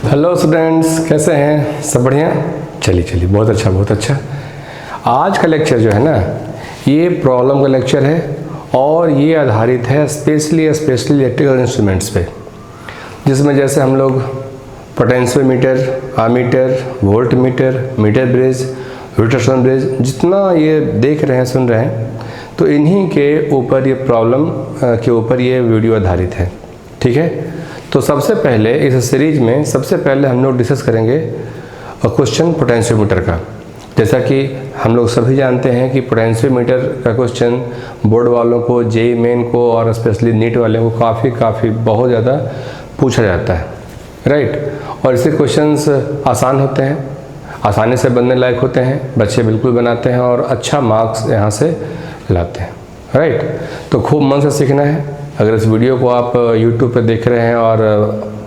Hello students, कैसे हैं? सब बढ़िया? चलिए बहुत अच्छा। आज का लेक्चर जो है ना, ये प्रॉब्लम का लेक्चर है और ये आधारित है स्पेशली इलेक्ट्रिकल इंस्ट्रूमेंट्स पे, जिसमें जैसे हम लोग potentiometer, ammeter, volt meter, meter bridge, rotation bridge, जितना ये देख रहे हैं, सुन रहे हैं, तो इन्हीं के ऊपर ये प्रॉब्लम के ऊपर ये वीडियो आधारित है। ठीक है, तो सबसे पहले इस सीरीज में हम लोग डिस्कस करेंगे क्वेश्चन पोटेंशियोमीटर का। जैसा कि हम लोग सभी जानते हैं कि पोटेंशियोमीटर का क्वेश्चन बोर्ड वालों को, जेईई मेन को और स्पेशली नीट वाले को काफ़ी बहुत ज़्यादा पूछा जाता है, राइट। और इसके क्वेश्चंस आसान होते हैं, आसानी से बनने लायक होते हैं, बच्चे बिल्कुल बनाते हैं और अच्छा मार्क्स यहाँ से लाते हैं, राइट। तो खूब मन से सीखना है। अगर इस वीडियो को आप YouTube पे देख रहे हैं और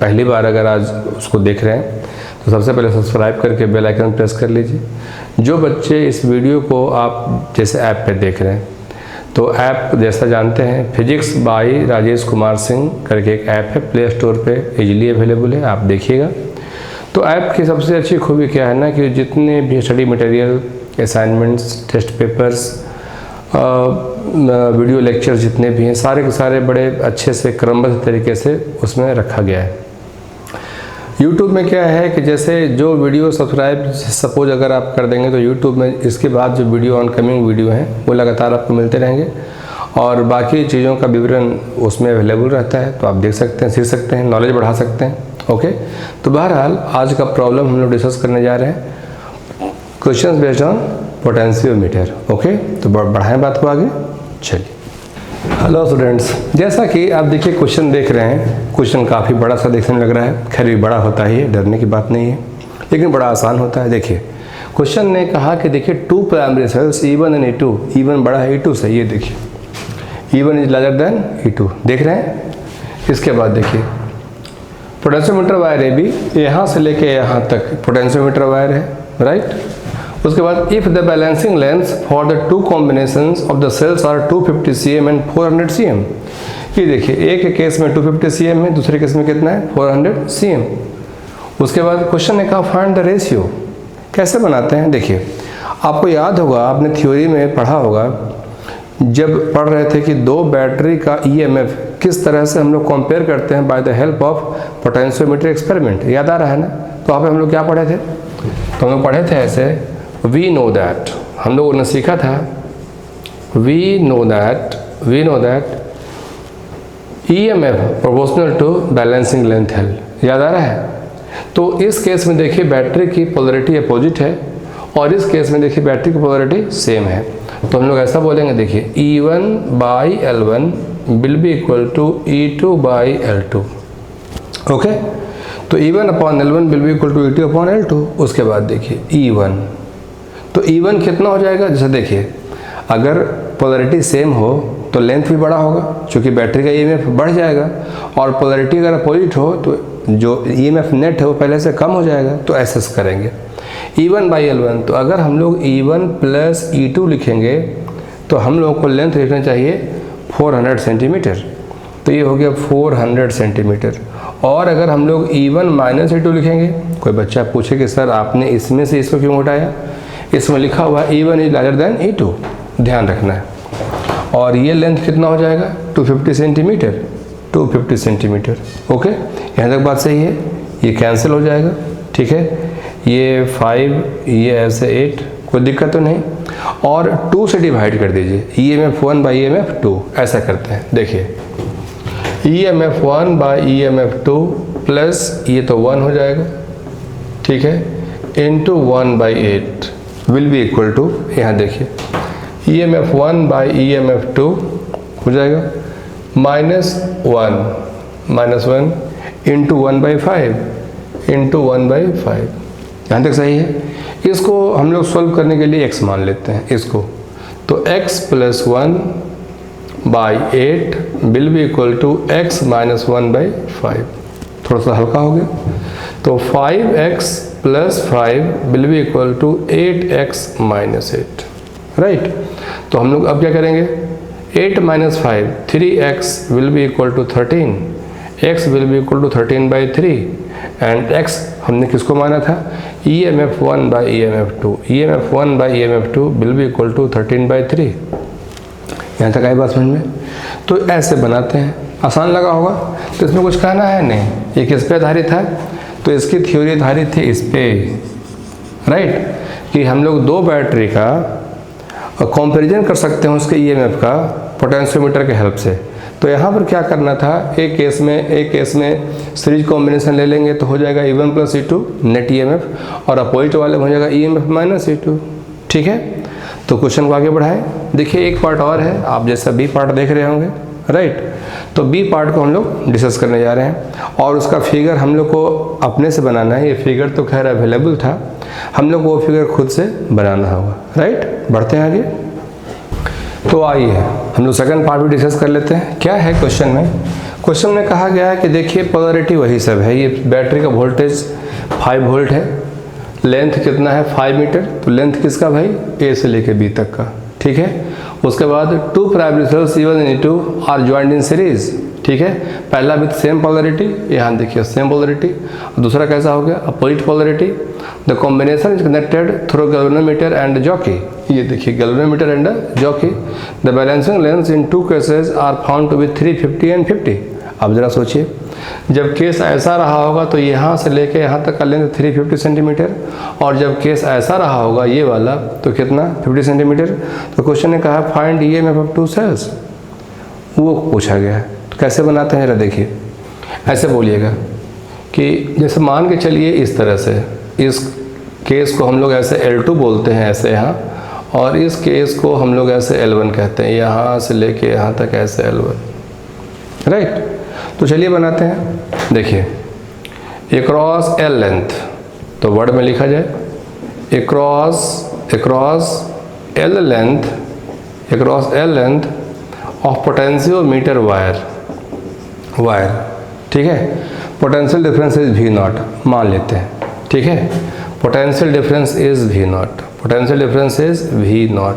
पहली बार अगर आज उसको देख रहे हैं, तो सबसे पहले सब्सक्राइब करके बेल आइकन प्रेस कर लीजिए। जो बच्चे इस वीडियो को आप जैसे ऐप पे देख रहे हैं, तो ऐप जैसा जानते हैं, फिजिक्स बाय राजेश कुमार सिंह करके एक ऐप है, प्ले स्टोर पे इजीली अवेलेबल है, आप देखिएगा। तो ऐप की सबसे अच्छी खूबी क्या है ना, कि जितने भी study material, assignments, test papers, video lecture जितने भी हैं, सारे के सारे बड़े अच्छे से क्रमबद्ध तरीके से उसमें रखा गया है। YouTube में क्या है कि जैसे जो वीडियो सब्सक्राइब सपोज अगर आप कर देंगे, तो YouTube में इसके बाद जो वीडियो ऑनकमिंग वीडियो हैं वो लगातार आपको मिलते रहेंगे और बाकी चीज़ों का विवरण उसमें अवेलेबल रहता है, तो आप देख सकते हैं, सीख सकते हैं, नॉलेज बढ़ा सकते हैं। ओके, तो बहरहाल आज का प्रॉब्लम हम लोग डिस्कस करने जा रहे हैं, questions based on potentiometer. Okay, तो बढ़ाएं बात को आगे। चलिए, हेलो स्टूडेंट्स, जैसा कि आप देखिए क्वेश्चन देख रहे हैं, क्वेश्चन काफ़ी बड़ा सा देखने में लग रहा है। खैर, ये बड़ा होता ही है, डरने की बात नहीं है, लेकिन बड़ा आसान होता है। देखिए, क्वेश्चन ने कहा कि देखिए 2 primary cells E1 and E2, E1 बड़ा है E2 से, ये देखिए E1 is larger than E2, देख रहे हैं। इसके बाद देखिए पोटेंशियोमीटर वायर AB यहाँ से लेके यहाँ तक पोटेंशियोमीटर वायर है, राइट। उसके बाद if the balancing length for the 2 combinations of the cells are 250 cm and 400 cm, ये देखिए एक केस में 250 cm है, दूसरे केस में कितना है 400 cm। उसके बाद क्वेश्चन ने कहा फाइंड द रेशियो, कैसे बनाते हैं। देखिए, आपको याद होगा, आपने थ्योरी में पढ़ा होगा, जब पढ़ रहे थे कि 2 बैटरी का EMF किस तरह से हम लोग कंपेयर करते हैं by the help of potentiometer experiment, याद आ रहा है ना। तो वहाँ पे हम लोग क्या पढ़े थे, तो हम लोग पढ़े थे ऐसे, वी नो दैट, हम लोगों ने सीखा था, we know that EMF proportional to balancing length है, याद आ रहा है। तो इस केस में देखिए बैटरी की पोलरिटी अपोजिट है और इस केस में देखिए बैटरी की पोलरिटी सेम है, तो हम लोग ऐसा बोलेंगे, देखिए E1 by L1 will be equal to E2 by L2। Okay, तो E1 upon L1 will be equal to E2 upon L2। उसके बाद देखिए E1, तो E1 कितना हो जाएगा, जैसे देखिए अगर पोलरिटी सेम हो तो लेंथ भी बड़ा होगा, क्योंकि बैटरी का EMF बढ़ जाएगा, और पोलरिटी अगर अपोजिट हो तो जो EMF नेट है वो पहले से कम हो जाएगा। तो ऐसे करेंगे E1 बाई L1, तो अगर हम लोग E1 प्लस E2 लिखेंगे तो हम लोगों को लेंथ लिखना चाहिए 400 सेंटीमीटर, तो ये हो गया 400 सेंटीमीटर। और अगर हम लोग E1 माइनस E2 लिखेंगे, कोई बच्चा पूछे कि सर आपने इसमें से इसको क्यों उठाया, इसमें लिखा हुआ E1 is larger than E2, ध्यान रखना है। और ये लेंथ कितना हो जाएगा 250 सेंटीमीटर, 250 सेंटीमीटर। ओके, यहाँ तक बात सही है, ये कैंसिल हो जाएगा, ठीक है। ये 5, ये ऐसे 8, कोई दिक्कत तो नहीं। और 2 से डिवाइड कर दीजिए, EMF1 बाई EMF2, ऐसा करते हैं। देखिए EMF1 बाई EMF2 प्लस ये तो 1 हो जाएगा, ठीक है, into 1 by 8 will be equal to, यहाँ देखिए EMF1 बाई EMF2 हो जाएगा -1 इंटू 1 बाई 5 इंटू 1 बाई 5, यहाँ तक सही है। इसको हम लोग सॉल्व करने के लिए x मान लेते हैं इसको, तो x plus 1 by 8 will be equal to x minus 1 by 5, थोड़ा सा हल्का हो गया, तो 5x plus 5 will be equal to 8x minus 8, right. तो हम लोग अब क्या करेंगे, 8 minus 5 3x will be equal to 13, x will be equal to 13 by 3 and x हमने किसको माना था, EMF1 by EMF2, EMF1 by EMF2 will be equal to 13/3। यहाँ तक आई बात समझ में? तो ऐसे बनाते हैं, आसान लगा होगा। तो इसमें कुछ कहना है नहीं, ये किस पे आधारित है, तो इसकी थ्योरी आधारित थी इस पे, राइट, कि हम लोग दो बैटरी का कंपैरिजन कर सकते हैं उसके EMF का पोटेंशियोमीटर के हेल्प से। तो यहाँ पर क्या करना था, एक केस में सीरीज कॉम्बिनेशन ले लेंगे तो हो जाएगा E1 + E2 नेट EMF, और अपोजिट वाले में हो जाएगा EMF - E2, ठीक है। तो क्वेश्चन को आगे बढ़ाएं। देखिए एक पार्ट और है, आप जैसा बी पार्ट देख रहे होंगे, राइट। तो बी पार्ट को हम लोग डिस्कस करने जा रहे हैं, और उसका फिगर हम लोग को अपने से बनाना है। ये फिगर तो खैर अवेलेबल था, हम लोग को वो फिगर खुद से बनाना होगा, राइट। बढ़ते हैं आगे। तो आइए हम लोग सेकंड पार्ट भी डिस्कस कर लेते हैं। क्या है क्वेश्चन में कहा गया है कि देखिए पोलैरिटी वही सब है। ये बैटरी का वोल्टेज 5 वोल्ट है, लेंथ कितना है 5 मीटर, तो लेंथ किसका भाई, ए से लेके बी तक का, ठीक है। उसके बाद 2 primary cells E1 and E2 are joined in series, ठीक है। पहला विथ सेम पोलैरिटी, यहाँ देखिए सेम पोलैरिटी, और दूसरा कैसा हो गया, opposite polarity. The combination is connected through galvanometer and jockey, ये देखिए galvanometer and jockey. The balancing length in 2 cases are found to be 350 and 50। अब जरा सोचिए, जब केस ऐसा रहा होगा तो यहाँ से लेके यहाँ तक का लेंथ 350 सेंटीमीटर, और जब केस ऐसा रहा होगा ये वाला तो कितना 50 सेंटीमीटर। तो क्वेश्चन ने कहा फाइंड EMF ऑफ 2 सेल्स, वो पूछा गया है। तो कैसे बनाते हैं जरा देखिए, ऐसे बोलिएगा कि जैसे मान के चलिए इस तरह से, इस केस को हम लोग ऐसे L2 बोलते हैं ऐसे यहाँ, और इस केस को हम लोग ऐसे L1 कहते हैं, यहाँ से लेके यहाँ तक ऐसे L1, राइट। तो चलिए बनाते हैं। देखिए एक्रॉस L लेंथ, तो वर्ड में लिखा जाए across L length of potentiometer wire, ठीक है। पोटेंशियल डिफरेंस इज V0 मान लेते हैं, ठीक है। Potential difference is V0।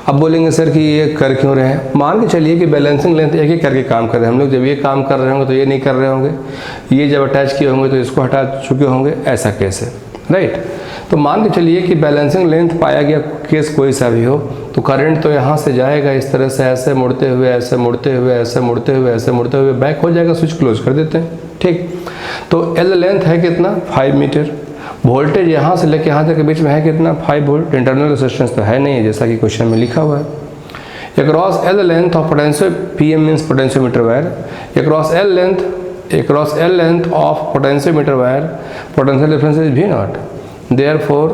अब बोलेंगे सर कि ये कर क्यों रहे हैं, मान के चलिए कि बैलेंसिंग लेंथ एक ही करके काम कर रहे हैं हम लोग। जब ये काम कर रहे होंगे तो ये नहीं कर रहे होंगे, ये जब अटैच किए होंगे तो इसको हटा चुके होंगे, ऐसा केस है, राइट। तो मान के चलिए कि बैलेंसिंग लेंथ पाया गया, केस कोई सा भी हो, तो करंट तो यहाँ से जाएगा इस तरह से, ऐसे मुड़ते हुए बैक हो जाएगा, स्विच क्लोज कर देते हैं, ठीक। तो L लेंथ है कितना 5 मीटर, वोल्टेज यहाँ से लेके यहाँ तक के बीच में है कितना 5 वोल्ट, इंटरनल रेजिस्टेंस तो है नहीं जैसा कि क्वेश्चन में लिखा हुआ है। Across L length of potentio, PM means potentiometer wire, across L length of potentiometer wire potential difference is V0। therefore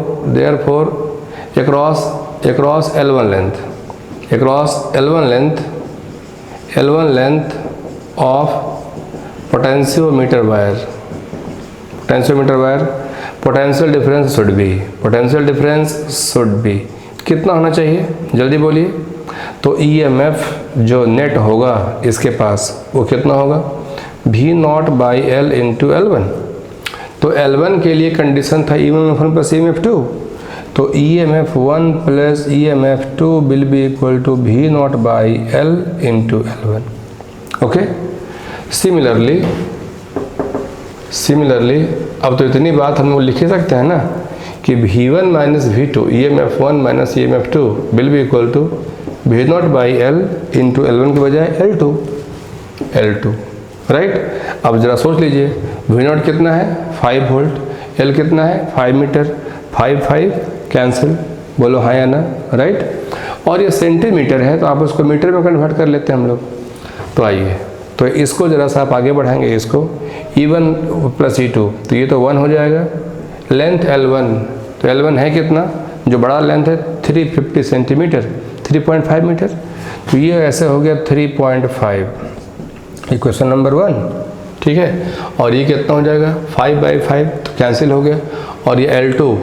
across L1 length of potentiometer wire potential difference should be कितना होना चाहिए, जल्दी बोलिए। तो EMF जो net होगा इसके पास वो कितना होगा, V0 by L into L1। तो L1 के लिए कंडीशन था EMF1 plus EMF2, तो EMF1 plus EMF2 will be equal to V0 by L into L1, okay. Similarly अब तो इतनी बात हम लोग लिख ही सकते हैं ना कि V1 minus V2 EMF1 minus EMF2 will be equal to V0 by L into L1 के बजाय L2, राइट। अब जरा सोच लीजिए, V0 कितना है 5 वोल्ट, L कितना है 5 मीटर, 5 कैंसिल, बोलो हाँ या ना, राइट। और ये सेंटीमीटर है तो आप उसको मीटर में कन्वर्ट कर लेते हैं हम लोग। तो आइए, तो इसको जरा सा आप आगे बढ़ाएंगे, इसको E1 plus E2, तो ये तो 1 हो जाएगा। लेंथ L1, तो L1 है कितना, जो बड़ा लेंथ है 350 सेंटीमीटर, 3.5 मीटर, तो ये ऐसे हो गया 3.5, इक्वेशन नंबर 1, ठीक है। और ये कितना हो जाएगा 5/5, तो कैंसिल हो गया। और ये L2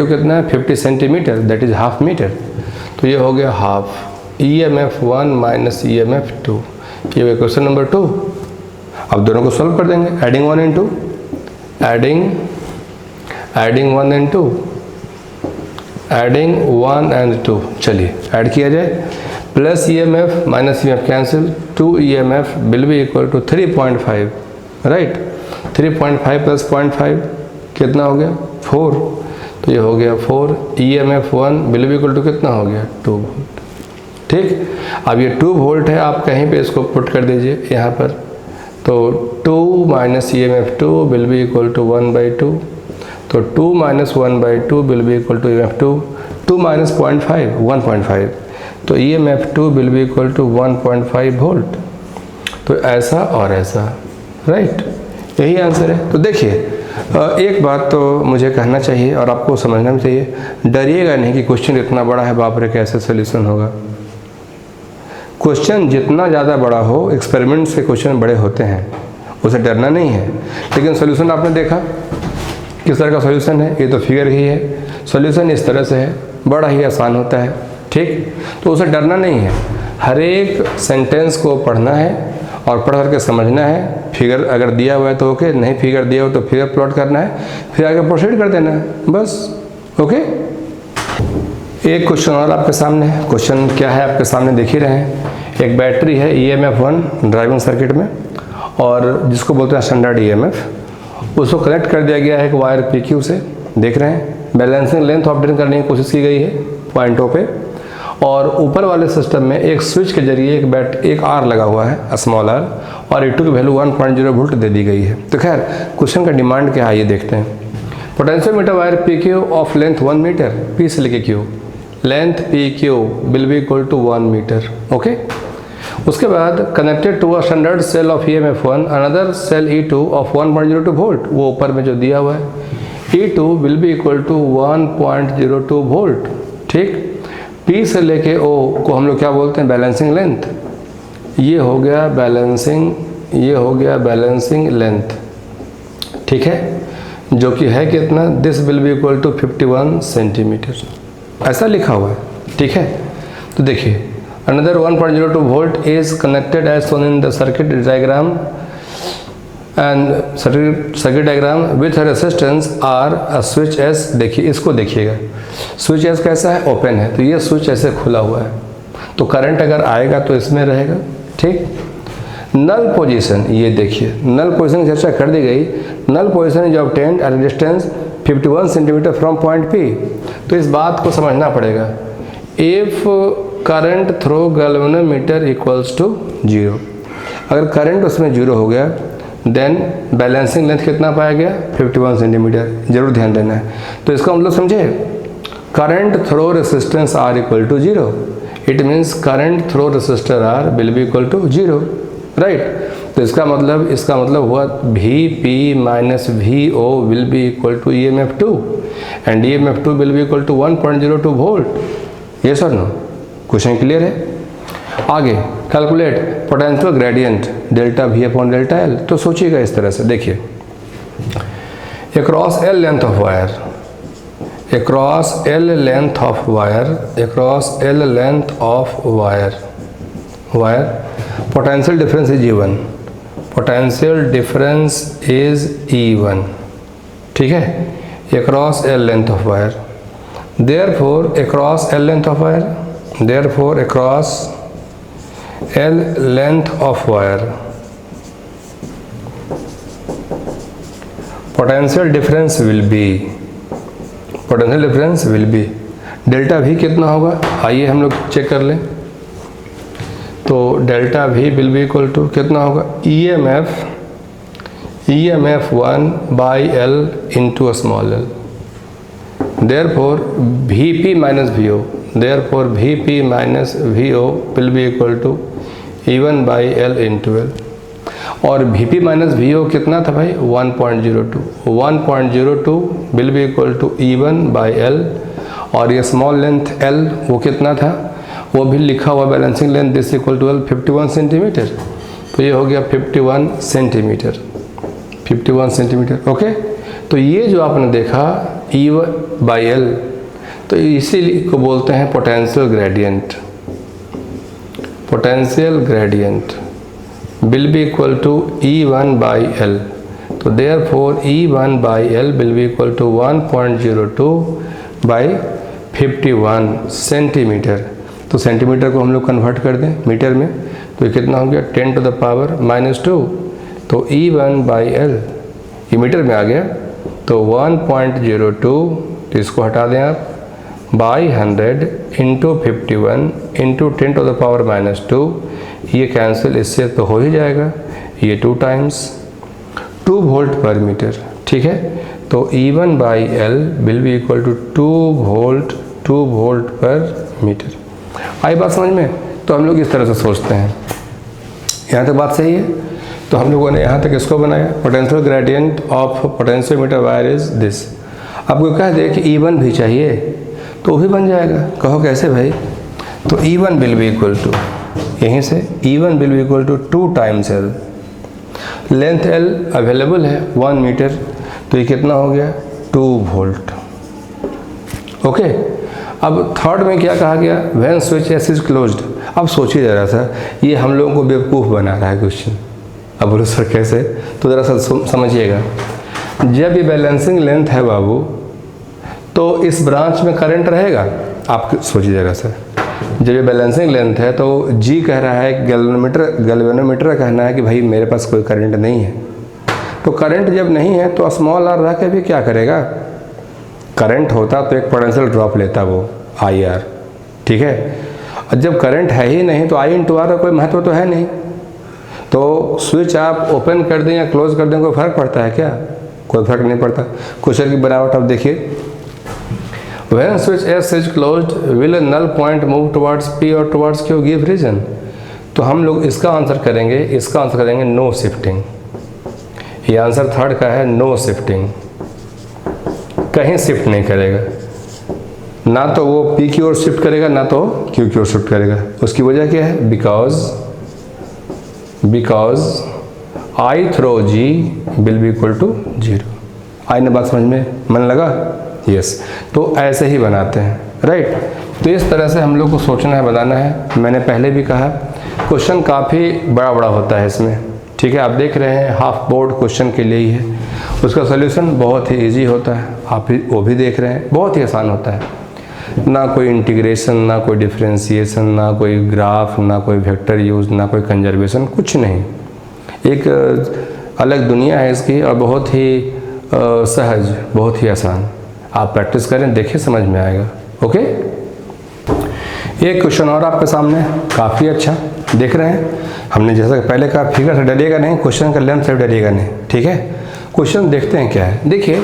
कितना है 50 centimetre, that is half metre, तो ये हो गया हाफ। EMF1 minus EMF2, ये क्वेश्चन नंबर 2। अब दोनों को सॉल्व कर देंगे, एडिंग 1 and 2, चलिए ऐड किया जाए। Plus EMF minus EMF cancel, 2 EMF will be equal to 3.5, right. 3.5 plus 0.5 कितना हो गया 4, तो ये हो गया 4। EMF 1 will be equal to कितना हो गया 2 वोल्ट। ठीक, अब ये 2 वोल्ट है, आप कहीं पे इसको पुट कर दीजिए यहाँ पर, तो 2 minus EMF 2 will be equal to 1/2, तो 2 minus 1/2 will be equal to EMF 2, 2 minus 0.5 1.5, तो EMF 2 will be equal to 1.5 volt. तो ऐसा और ऐसा, राइट, यही आंसर है। तो देखिए एक बात तो मुझे कहना चाहिए और आपको समझना भी चाहिए, डरिएगा नहीं कि क्वेश्चन इतना बड़ा है, बाप रे कैसे सोल्यूशन होगा। क्वेश्चन जितना ज़्यादा बड़ा हो, एक्सपेरिमेंट से क्वेश्चन बड़े होते हैं, उसे डरना नहीं है। लेकिन सोल्यूशन आपने देखा किस तरह का सोल्यूशन है, ये तो फिगर ही है, सोल्यूशन इस तरह से है, बड़ा ही आसान होता है। ठीक, तो उसे डरना नहीं है, हर एक सेंटेंस को पढ़ना है और पढ़ करके समझना है। फिगर अगर दिया हुआ है तो ओके, नहीं फिगर दिया हो तो फिगर प्लॉट करना है, फिर आगे प्रोसीड कर देना है, बस। ओके, एक क्वेश्चन और आपके सामने है। क्वेश्चन क्या है आपके सामने देख ही रहे हैं। एक बैटरी है EMF 1 ड्राइविंग सर्किट में, और जिसको बोलते हैं स्टैंडर्ड EMF, उसको कनेक्ट कर दिया गया है एक वायर PQ से, देख रहे हैं। बैलेंसिंग लेंथ ऑब्टेन करने की कोशिश की गई है पॉइंटों पे, और ऊपर वाले सिस्टम में एक स्विच के जरिए एक R लगा हुआ है, स्मॉल r, और E2 की वैल्यू 1.0 वोल्ट दे दी गई है। तो खैर क्वेश्चन का डिमांड क्या है ये देखते हैं। Potentiometer wire PQ of length 1 metre, P से लेके Q, length PQ will be equal to 1 metre. Okay, उसके बाद connected to a standard cell of EMF 1 another cell E2 of 1.02 volt, वो ऊपर में जो दिया हुआ है, E2 will be equal to 1.02 volt. ठीक, P से लेके O को हम लोग क्या बोलते हैं, बैलेंसिंग लेंथ। ये हो गया बैलेंसिंग, ये हो गया बैलेंसिंग लेंथ। ठीक है, जो कि है कितना, this will be equal to 51 centimetre, ऐसा लिखा हुआ है। ठीक है, तो देखिए another 1.02 volt is connected as shown in the circuit diagram and circuit diagram with resistance R a switch S. देखिए इसको देखिएगा, स्विच एस कैसा है, ओपन है, तो ये स्विच ऐसे खुला हुआ है, तो करंट अगर आएगा तो इसमें रहेगा। ठीक, नल पोजीशन, ये देखिए नल पोजीशन की चर्चा कर दी गई। Null position is obtained at distance 51 centimetre from point P। तो इस बात को समझना पड़ेगा, if current through galvanometer equals to 0, अगर करंट उसमें 0 हो गया देन बैलेंसिंग लेंथ कितना पाया गया, 51 सेंटीमीटर, जरूर ध्यान देना है। तो इसका मतलब समझे, current through resistance R equal to 0, it means current through resistor R will be equal to 0, right. तो इसका मतलब हुआ VP minus VO will be equal to EMF 2 and EMF 2 will be equal to 1.02 volt. ये sir no, question clear है। आगे calculate potential gradient delta V upon delta L। तो सोचिएगा इस तरह से, देखिए across L length of wire, across L length of wire, across L length of wire, potential difference is E1, potential difference is E1, ठीक है, across L length of wire, therefore across L length of wire, therefore across L length of wire, potential difference will be delta V कितना होगा, आइए हम लोग check कर लें। तो delta V will be equal to कितना होगा, EMF 1 by L into small l, therefore VP minus VO, therefore VP minus VO will be equal to E1 by L into L। और VP माइनस VO कितना था भाई, 1.02, 1.02 will be equal to E1 by L। और ये small length L वो कितना था, वो भी लिखा हुआ balancing length this equal to L 51 centimetre. तो ये हो गया 51 सेंटीमीटर, 51 सेंटीमीटर। ओके, तो ये जो आपने देखा E1 बाई L, तो इसी को बोलते हैं potential gradient. Potential gradient will be equal to E1 by L, तो therefore E1 by L will be equal to 1.02 by 51 centimetre. तो सेंटीमीटर को हम लोग कन्वर्ट कर दें मीटर में, तो ये कितना हो गया 10 टू द पावर -2। तो E1 by L ये मीटर में आ गया, तो 1.02, तो इसको हटा दें आप, बाई 100 इंटू 51 इंटू 10⁻⁻², ये कैंसिल इससे तो हो ही जाएगा, ये 2 टाइम्स 2 वोल्ट पर मीटर, ठीक है। तो E1 by L will be equal to 2 volt per metre. आई बात समझ में? तो हम लोग इस तरह से सोचते हैं। यहाँ तक बात सही है? तो हम लोगों ने यहाँ तक इसको बनाया, potential gradient of potentiometer wire is this. आपको कह दे कि E1 भी चाहिए तो भी बन जाएगा। कहो कैसे भाई? तो E1 will be equal to, यहीं से E1 will be equal to 2 times L। Length L available है 1 मीटर, तो ये कितना हो गया? 2 वोल्ट। ओके, अब थर्ड में क्या कहा गया? When switch S is closed. अब सोचिए ज़रा सा, ये हम लोगों को बेवकूफ़ बना रहा है क्वेश्चन। अब बोलो सर कैसे? तो ज़रा सा समझिएगा, जब ये बैलेंसिंग लेंथ है बाबू, तो इस ब्रांच में करंट रहेगा। आप सोचिए ज़रा सा, जब ये बैलेंसिंग लेंथ है तो जी कह रहा है, गैल्वेनोमीटर कहना है कि भाई मेरे पास कोई करंट नहीं है। तो करंट जब नहीं है तो स्मॉल आर रह के भी क्या करेगा? करंट होता तो एक पोटेंशियल ड्रॉप लेता वो IR, ठीक है। और जब करंट है ही नहीं तो I इंटू आर का कोई महत्व तो है नहीं। तो स्विच आप ओपन कर दें या क्लोज कर दें, कोई फ़र्क पड़ता है क्या? कोई फ़र्क नहीं पड़ता। क्वेश्चन की बनावट आप देखिए, when switch S is closed will a null point move towards P और टुवर्ड्स Q, गिव रीजन। तो हम लोग इसका आंसर करेंगे नो शिफ्टिंग। ये आंसर थर्ड का है, नो शिफ्टिंग। कहीं शिफ्ट नहीं करेगा, ना तो वो P की ओर शिफ्ट करेगा ना तो Q की ओर शिफ्ट करेगा। उसकी वजह क्या है? Because I through G will be equal to 0। आई ने बात समझ में मन लगा? यस। तो ऐसे ही बनाते हैं, राइट। तो इस तरह से हम लोग को सोचना है, बनाना है। मैंने पहले भी कहा क्वेश्चन काफ़ी बड़ा होता है इसमें, ठीक है। आप देख रहे हैं हाफ बोर्ड क्वेश्चन के लिए ही है, उसका सोल्यूशन बहुत ही इजी होता है। आप वो भी देख रहे हैं, बहुत ही आसान होता है। ना कोई इंटीग्रेशन, ना कोई डिफरेंशिएशन, ना कोई ग्राफ, ना कोई वेक्टर यूज, ना कोई कंजर्वेशन, कुछ नहीं। एक अलग दुनिया है इसकी और बहुत ही सहज, बहुत ही आसान। आप प्रैक्टिस करें, देखिए समझ में आएगा। ओके, एक क्वेश्चन और आपके सामने, काफ़ी अच्छा देख रहे हैं। हमने जैसा पहले कहा, फिगर से डरिएगा नहीं, क्वेश्चन का लेंथ से डरिएगा नहीं, ठीक है। क्वेश्चन देखते हैं क्या है। देखिए,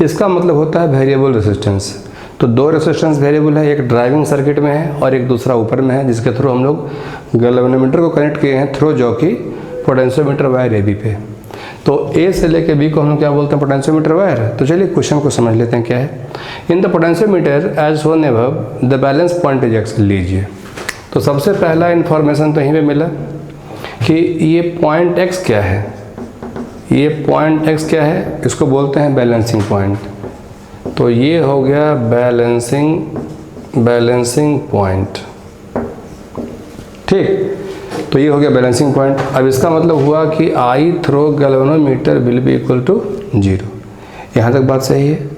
इसका मतलब होता है वेरिएबल रेजिस्टेंस। तो 2 रेजिस्टेंस वेरिएबल है, एक ड्राइविंग सर्किट में है और एक दूसरा ऊपर में है, जिसके थ्रू हम लोग गैल्वेनोमीटर को कनेक्ट किए हैं थ्रू, जो कि पोटेंशियोमीटर वायर AB पे। तो A से लेके B को हम लोग क्या बोलते हैं? Potentiometer wire. तो चलिए क्वेश्चन को समझ लेते हैं क्या है। In the potentiometer as shown above the balance point is X लीजिए। तो सबसे पहला इन्फॉर्मेशन तो यहीं पे मिला कि ये पॉइंट X क्या है। ये पॉइंट X क्या है? इसको बोलते हैं बैलेंसिंग पॉइंट। तो ये हो गया बैलेंसिंग पॉइंट, ठीक। तो ये हो गया बैलेंसिंग पॉइंट। अब इसका मतलब हुआ कि I through galvanometer will be equal to 0। यहाँ तक बात सही है।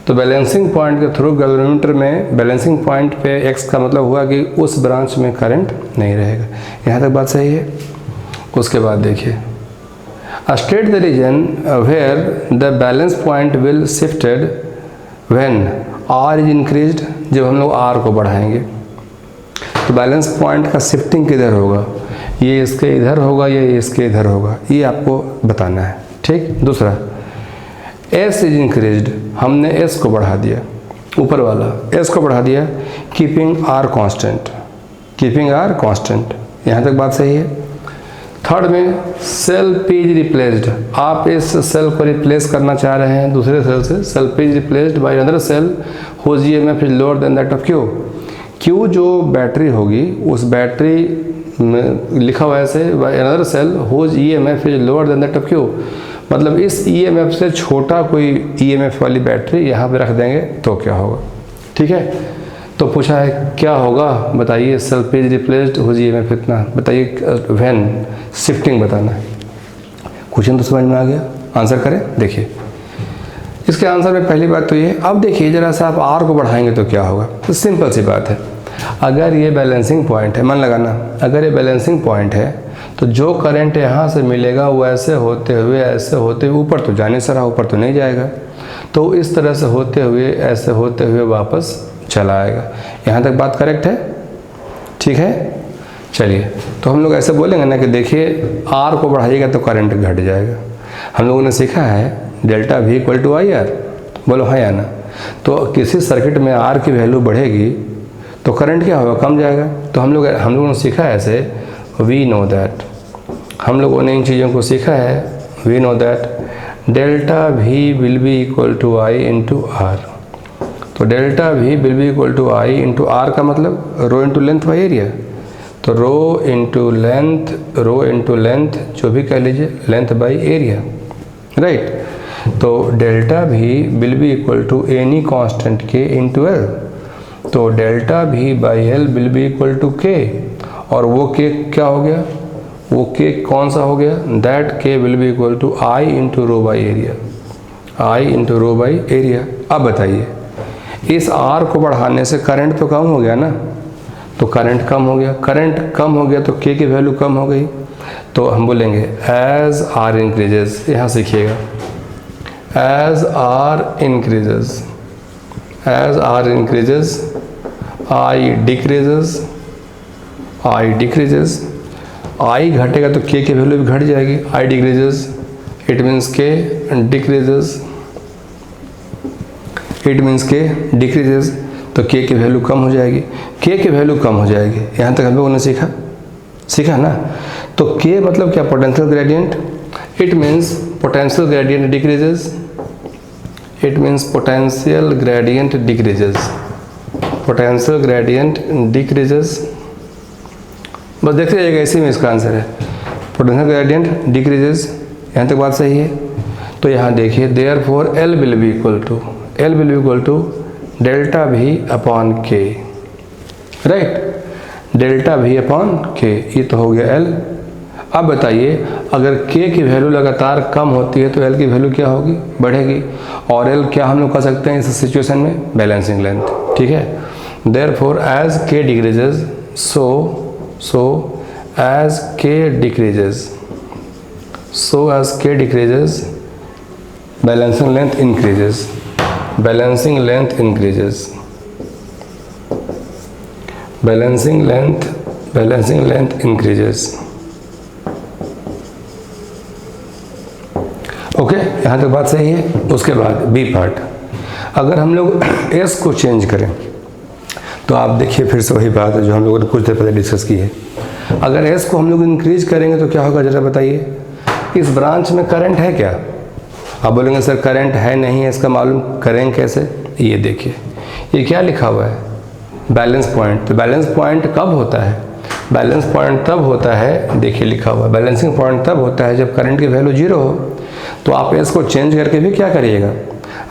तो बैलेंसिंग पॉइंट के थ्रू गैल्वेनोमीटर में बैलेंसिंग पॉइंट पे X का मतलब हुआ कि उस ब्रांच में करंट नहीं रहेगा। यहाँ तक बात सही है। उसके बाद देखिए, state the reason where the balance point will shifted when R is increased. जब हम लोग R को बढ़ाएंगे तो बैलेंस पॉइंट का शिफ्टिंग किधर होगा? ये इसके इधर होगा या ये इसके इधर होगा, ये आपको बताना है, ठीक। दूसरा, S इज इंक्रीज्ड, हमने S को बढ़ा दिया, ऊपर वाला S को बढ़ा दिया, कीपिंग R कांस्टेंट। यहाँ तक बात सही है। थर्ड में सेल P इज रिप्लेस्ड, आप इस सेल को रिप्लेस करना चाह रहे हैं दूसरे सेल से। Cell P is replaced by another cell whose EMF is lower than that of Q। Q जो बैटरी होगी, उस बैटरी में लिखा हुआ है ऐसे, by another cell whose EMF is lower than that of Q। मतलब इस EMF से छोटा कोई EMF वाली बैटरी यहाँ पे रख देंगे तो क्या होगा, ठीक है। तो पूछा है क्या होगा, बताइए। Cell P is replaced whose EMF इतना, बताइए व्हेन, शिफ्टिंग बताना है। क्वेश्चन तो समझ में आ गया, आंसर करें। देखिए इसके आंसर में पहली बात तो ये, अब देखिए जरा सा आप R को बढ़ाएंगे तो क्या होगा। तो सिंपल सी बात है, अगर ये बैलेंसिंग पॉइंट है, मन लगाना, अगर ये बैलेंसिंग पॉइंट है तो जो करंट यहाँ से मिलेगा वो ऐसे होते हुए ऊपर तो जाने से रहा, ऊपर तो नहीं जाएगा, तो इस तरह से होते हुए ऐसे होते हुए वापस चला आएगा। यहाँ तक बात करेक्ट है? ठीक है। चलिए, तो हम लोग ऐसे बोलेंगे ना कि देखिए आर को बढ़ाइएगा तो करंट घट जाएगा। हम लोगों ने सीखा है delta V equal to I R, बोलो हाँ या ना। तो किसी सर्किट में आर की वैल्यू बढ़ेगी तो करंट क्या होगा? कम जाएगा। तो हम लोगों ने सीखा है ऐसे, वी नो दैट, हम लोगों ने इन चीज़ों को सीखा है, we know that delta V will be equal to I into R. तो delta V will be equal to I into R का मतलब rho into length by area. तो रो इंटू लेंथ जो भी कह लीजिए, लेंथ बाई एरिया, राइट। तो delta V will be equal to any constant K into L। तो delta V by L will be equal to K, और वो K क्या हो गया? वो K कौन सा हो गया? That K will be equal to I into rho by area, I into rho by area. अब बताइए, इस R को बढ़ाने से करंट तो कम हो गया ना, तो करंट कम हो गया, करंट कम हो गया तो K की वैल्यू कम हो गई। तो हम बोलेंगे एज R इंक्रीजेस, यहाँ सीखिएगा, as R increases I decreases, I घटेगा तो K की वैल्यू भी घट जाएगी, I decreases, it means K decreases, तो K की वैल्यू कम हो जाएगी, K की वैल्यू कम हो जाएगी। यहाँ तक हम लोगों ने सीखा ना। तो K मतलब क्या? Potential gradient. It means potential gradient decreases, potential gradient decreases. बस देखते जाइएगा, इसी में इसका आंसर है, पोटेंशियल ग्रेडियंट डिक्रीजेस। यहाँ तक बात सही है। तो यहाँ देखिए, therefore L will be equal to delta V upon K, right, delta V upon K, ये तो हो गया L। अब बताइए, अगर K की वैल्यू लगातार कम होती है तो L की वैल्यू क्या होगी? बढ़ेगी। और L क्या हम लोग कह सकते हैं इस सिचुएशन में? बैलेंसिंग लेंथ, ठीक है। Therefore as K decreases, so as K decreases, balancing length increases, balancing length increases। Okay, यहाँ तक बात सही है। उसके बाद बी पार्ट, अगर हम लोग S को चेंज करें तो आप देखिए फिर से वही बात है जो हम लोगों ने कुछ देर पहले डिस्कस की है। अगर S को हम लोग इंक्रीज करेंगे तो क्या होगा जरा बताइए। इस ब्रांच में करंट है क्या? आप बोलेंगे सर करंट है नहीं है, इसका मालूम करेंगे कैसे? ये देखिए, ये क्या लिखा हुआ है? Balance point. तो बैलेंस पॉइंट कब होता है? बैलेंस पॉइंट तब होता है, देखिए लिखा हुआ है, बैलेंसिंग पॉइंट तब होता है जब करंट की वैल्यू 0 हो। तो आप S को चेंज करके भी क्या करिएगा,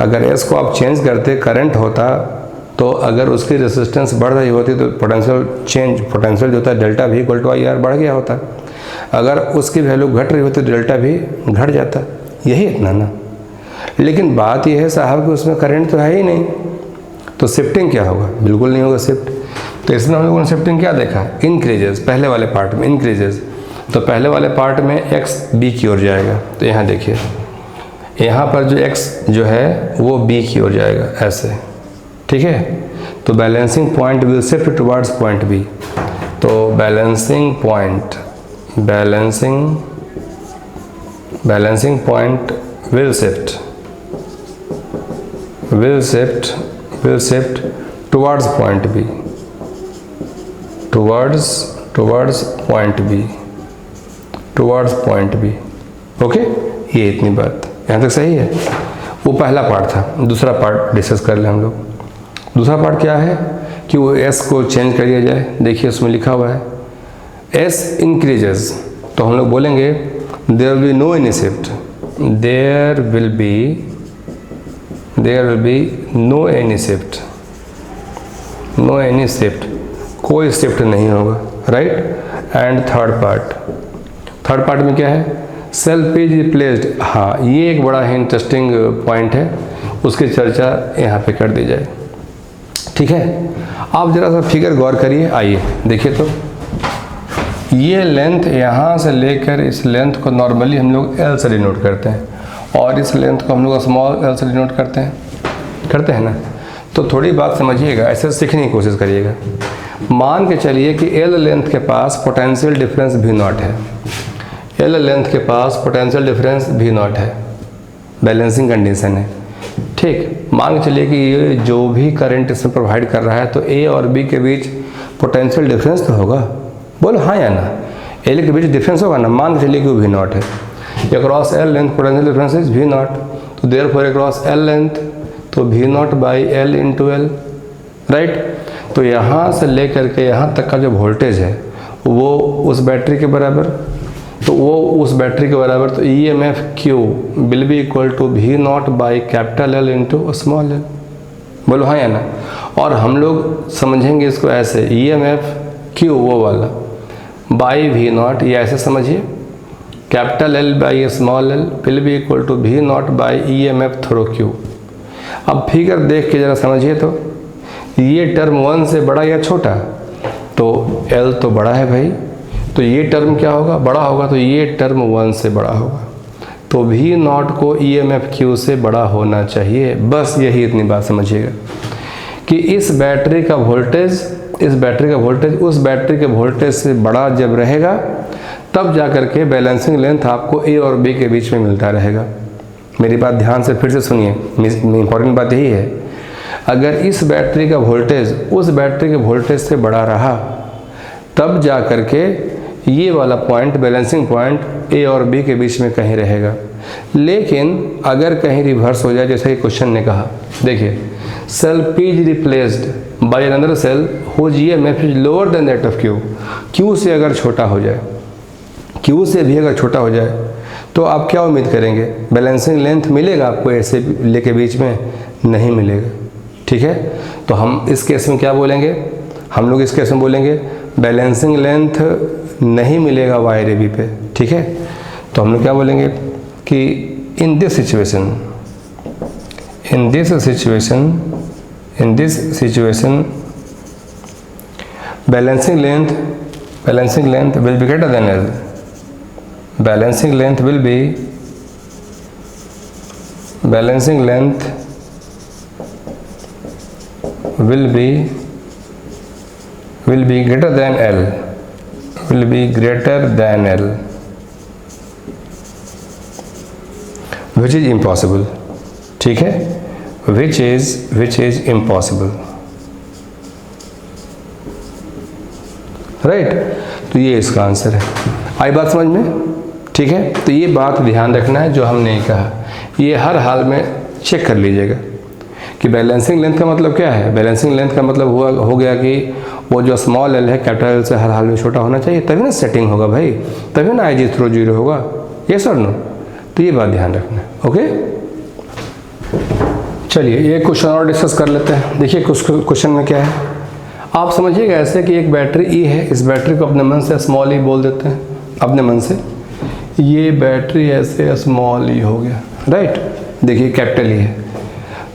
अगर S को आप चेंज करते करंट होता, तो अगर उसकी रेजिस्टेंस बढ़ रही होती तो पोटेंशियल जो होता है delta V equal to I R बढ़ गया होता। अगर उसकी वैल्यू घट रही होती तो डेल्टा V घट जाता, यही इतना ना। लेकिन बात यह है साहब कि उसमें करंट तो है ही नहीं, तो शिफ्टिंग क्या होगा? बिल्कुल नहीं होगा शिफ्ट। तो इसमें हम लोगों ने शिफ्टिंग क्या देखा? इंक्रीजेस, पहले वाले पार्ट में इंक्रीजेस। तो पहले वाले पार्ट में x b की ओर जाएगा। तो यहाँ देखिए, यहाँ पर जो x जो है वो b की ओर जाएगा ऐसे, ठीक है। तो balancing point will shift towards point b। तो balancing point will shift towards point b, towards point b। Okay, ये इतनी बात यहाँ तक सही है। वो पहला पार्ट था। दूसरा पार्ट डिस्कस कर लें हम लोग। दूसरा पार्ट क्या है कि वो S को चेंज कर दिया जाए। देखिए उसमें लिखा हुआ है S इंक्रीजेस, तो हम लोग बोलेंगे there will be no any shift, there will be no any shift, कोई शिफ्ट नहीं होगा, राइट। एंड थर्ड पार्ट में क्या है? Cell P is replaced. हाँ, ये एक बड़ा ही इंटरेस्टिंग पॉइंट है, उसकी चर्चा यहाँ पे कर दी जाए, ठीक है। आप जरा सा फिगर गौर करिए, आइए देखिए। तो ये लेंथ यहाँ से लेकर इस लेंथ को नॉर्मली हम लोग एल से डिनोट करते हैं और इस लेंथ को हम लोग स्मॉल एल से डिनोट करते हैं ना। तो थोड़ी बात समझिएगा, ऐसे सीखने की कोशिश करिएगा। मान के चलिए कि एल लेंथ के पास पोटेंशियल डिफरेंस भी नॉट है, एल लेंथ के पास पोटेंशियल डिफरेंस भी नॉट है, बैलेंसिंग कंडीशन है, ठीक। मान के चलिए कि ये जो भी करंट इसमें प्रोवाइड कर रहा है तो ए और बी के बीच पोटेंशियल डिफरेंस तो होगा, बोलो हाँ या ना। एल के बीच डिफरेंस होगा ना, मान के चलिए कि वो भी नॉट है। Across L length potential difference is भी नॉट, तो देयरफॉर अक्रॉस एल लेंथ तो भी naught by L into L, right. तो यहाँ से लेकर के यहाँ तक का जो वोल्टेज है वो उस बैटरी के बराबर, तो वो उस बैटरी के बराबर, तो E M F Q will be equal to V naught by capital L into small L, बोलो हाँ या ना। और हम लोग समझेंगे इसको ऐसे, ई एम एफ क्यू वो वाला बाई भी नॉट, ये ऐसे समझिए, capital L by small L will be equal to V naught by E M F through Q. अब फिगर देख के ज़रा समझिए, तो ये टर्म 1 से बड़ा या छोटा, तो L तो बड़ा है भाई, तो ये टर्म क्या होगा, बड़ा होगा, तो ये टर्म 1 से बड़ा होगा, तो भी नॉट को EMF Q से बड़ा होना चाहिए। बस यही इतनी बात समझिएगा कि इस बैटरी का वोल्टेज उस बैटरी के वोल्टेज से बड़ा जब रहेगा तब जा कर के बैलेंसिंग लेंथ आपको A और B के बीच में मिलता रहेगा। मेरी बात ध्यान से फिर से सुनिए, इंपॉर्टेंट बात यही है, अगर इस बैटरी का वोल्टेज उस बैटरी के वोल्टेज से बड़ा रहा तब जा कर के ये वाला पॉइंट, बैलेंसिंग पॉइंट ए और बी के बीच में कहीं रहेगा। लेकिन अगर कहीं रिवर्स हो जाए, जैसे कि क्वेश्चन ने कहा, देखिए cell P is replaced by another cell whose EMF is lower than that of Q, Q से अगर छोटा हो जाए, Q से भी अगर छोटा हो जाए, तो आप क्या उम्मीद करेंगे, बैलेंसिंग लेंथ मिलेगा आपको ऐसे लेके बीच में? नहीं मिलेगा, ठीक है। तो हम इस केस में क्या बोलेंगे, हम लोग इस केस में बोलेंगे बैलेंसिंग लेंथ नहीं मिलेगा वाई रे बी पे, ठीक है। तो हम लोग क्या बोलेंगे कि in this situation balancing length will be greater than L, balancing length will be greater than L, which is impossible, ठीक है, which is impossible, right। तो ये इसका आंसर है। आई बात समझ में, ठीक है। तो ये बात ध्यान रखना है जो हमने कहा, ये हर हाल में चेक कर लीजिएगा कि बैलेंसिंग लेंथ का मतलब क्या है। बैलेंसिंग लेंथ का मतलब हो गया कि वो जो स्मॉल एल है कैपिटल एल से हर हाल में छोटा होना चाहिए, तभी ना सेटिंग होगा भाई, तभी ना IG थ्रो 0 होगा, ये सर नो। तो ये बात ध्यान रखना है, ओके। चलिए ये क्वेश्चन और डिस्कस कर लेते हैं। देखिए क्वेश्चन में क्या है, आप समझिएगा ऐसे कि एक बैटरी E है, इस बैटरी को अपने मन से स्मॉल ई बोल देते हैं, अपने मन से। ये बैटरी ऐसे स्मॉल ई हो गया, राइट। देखिए कैपिटल ई है।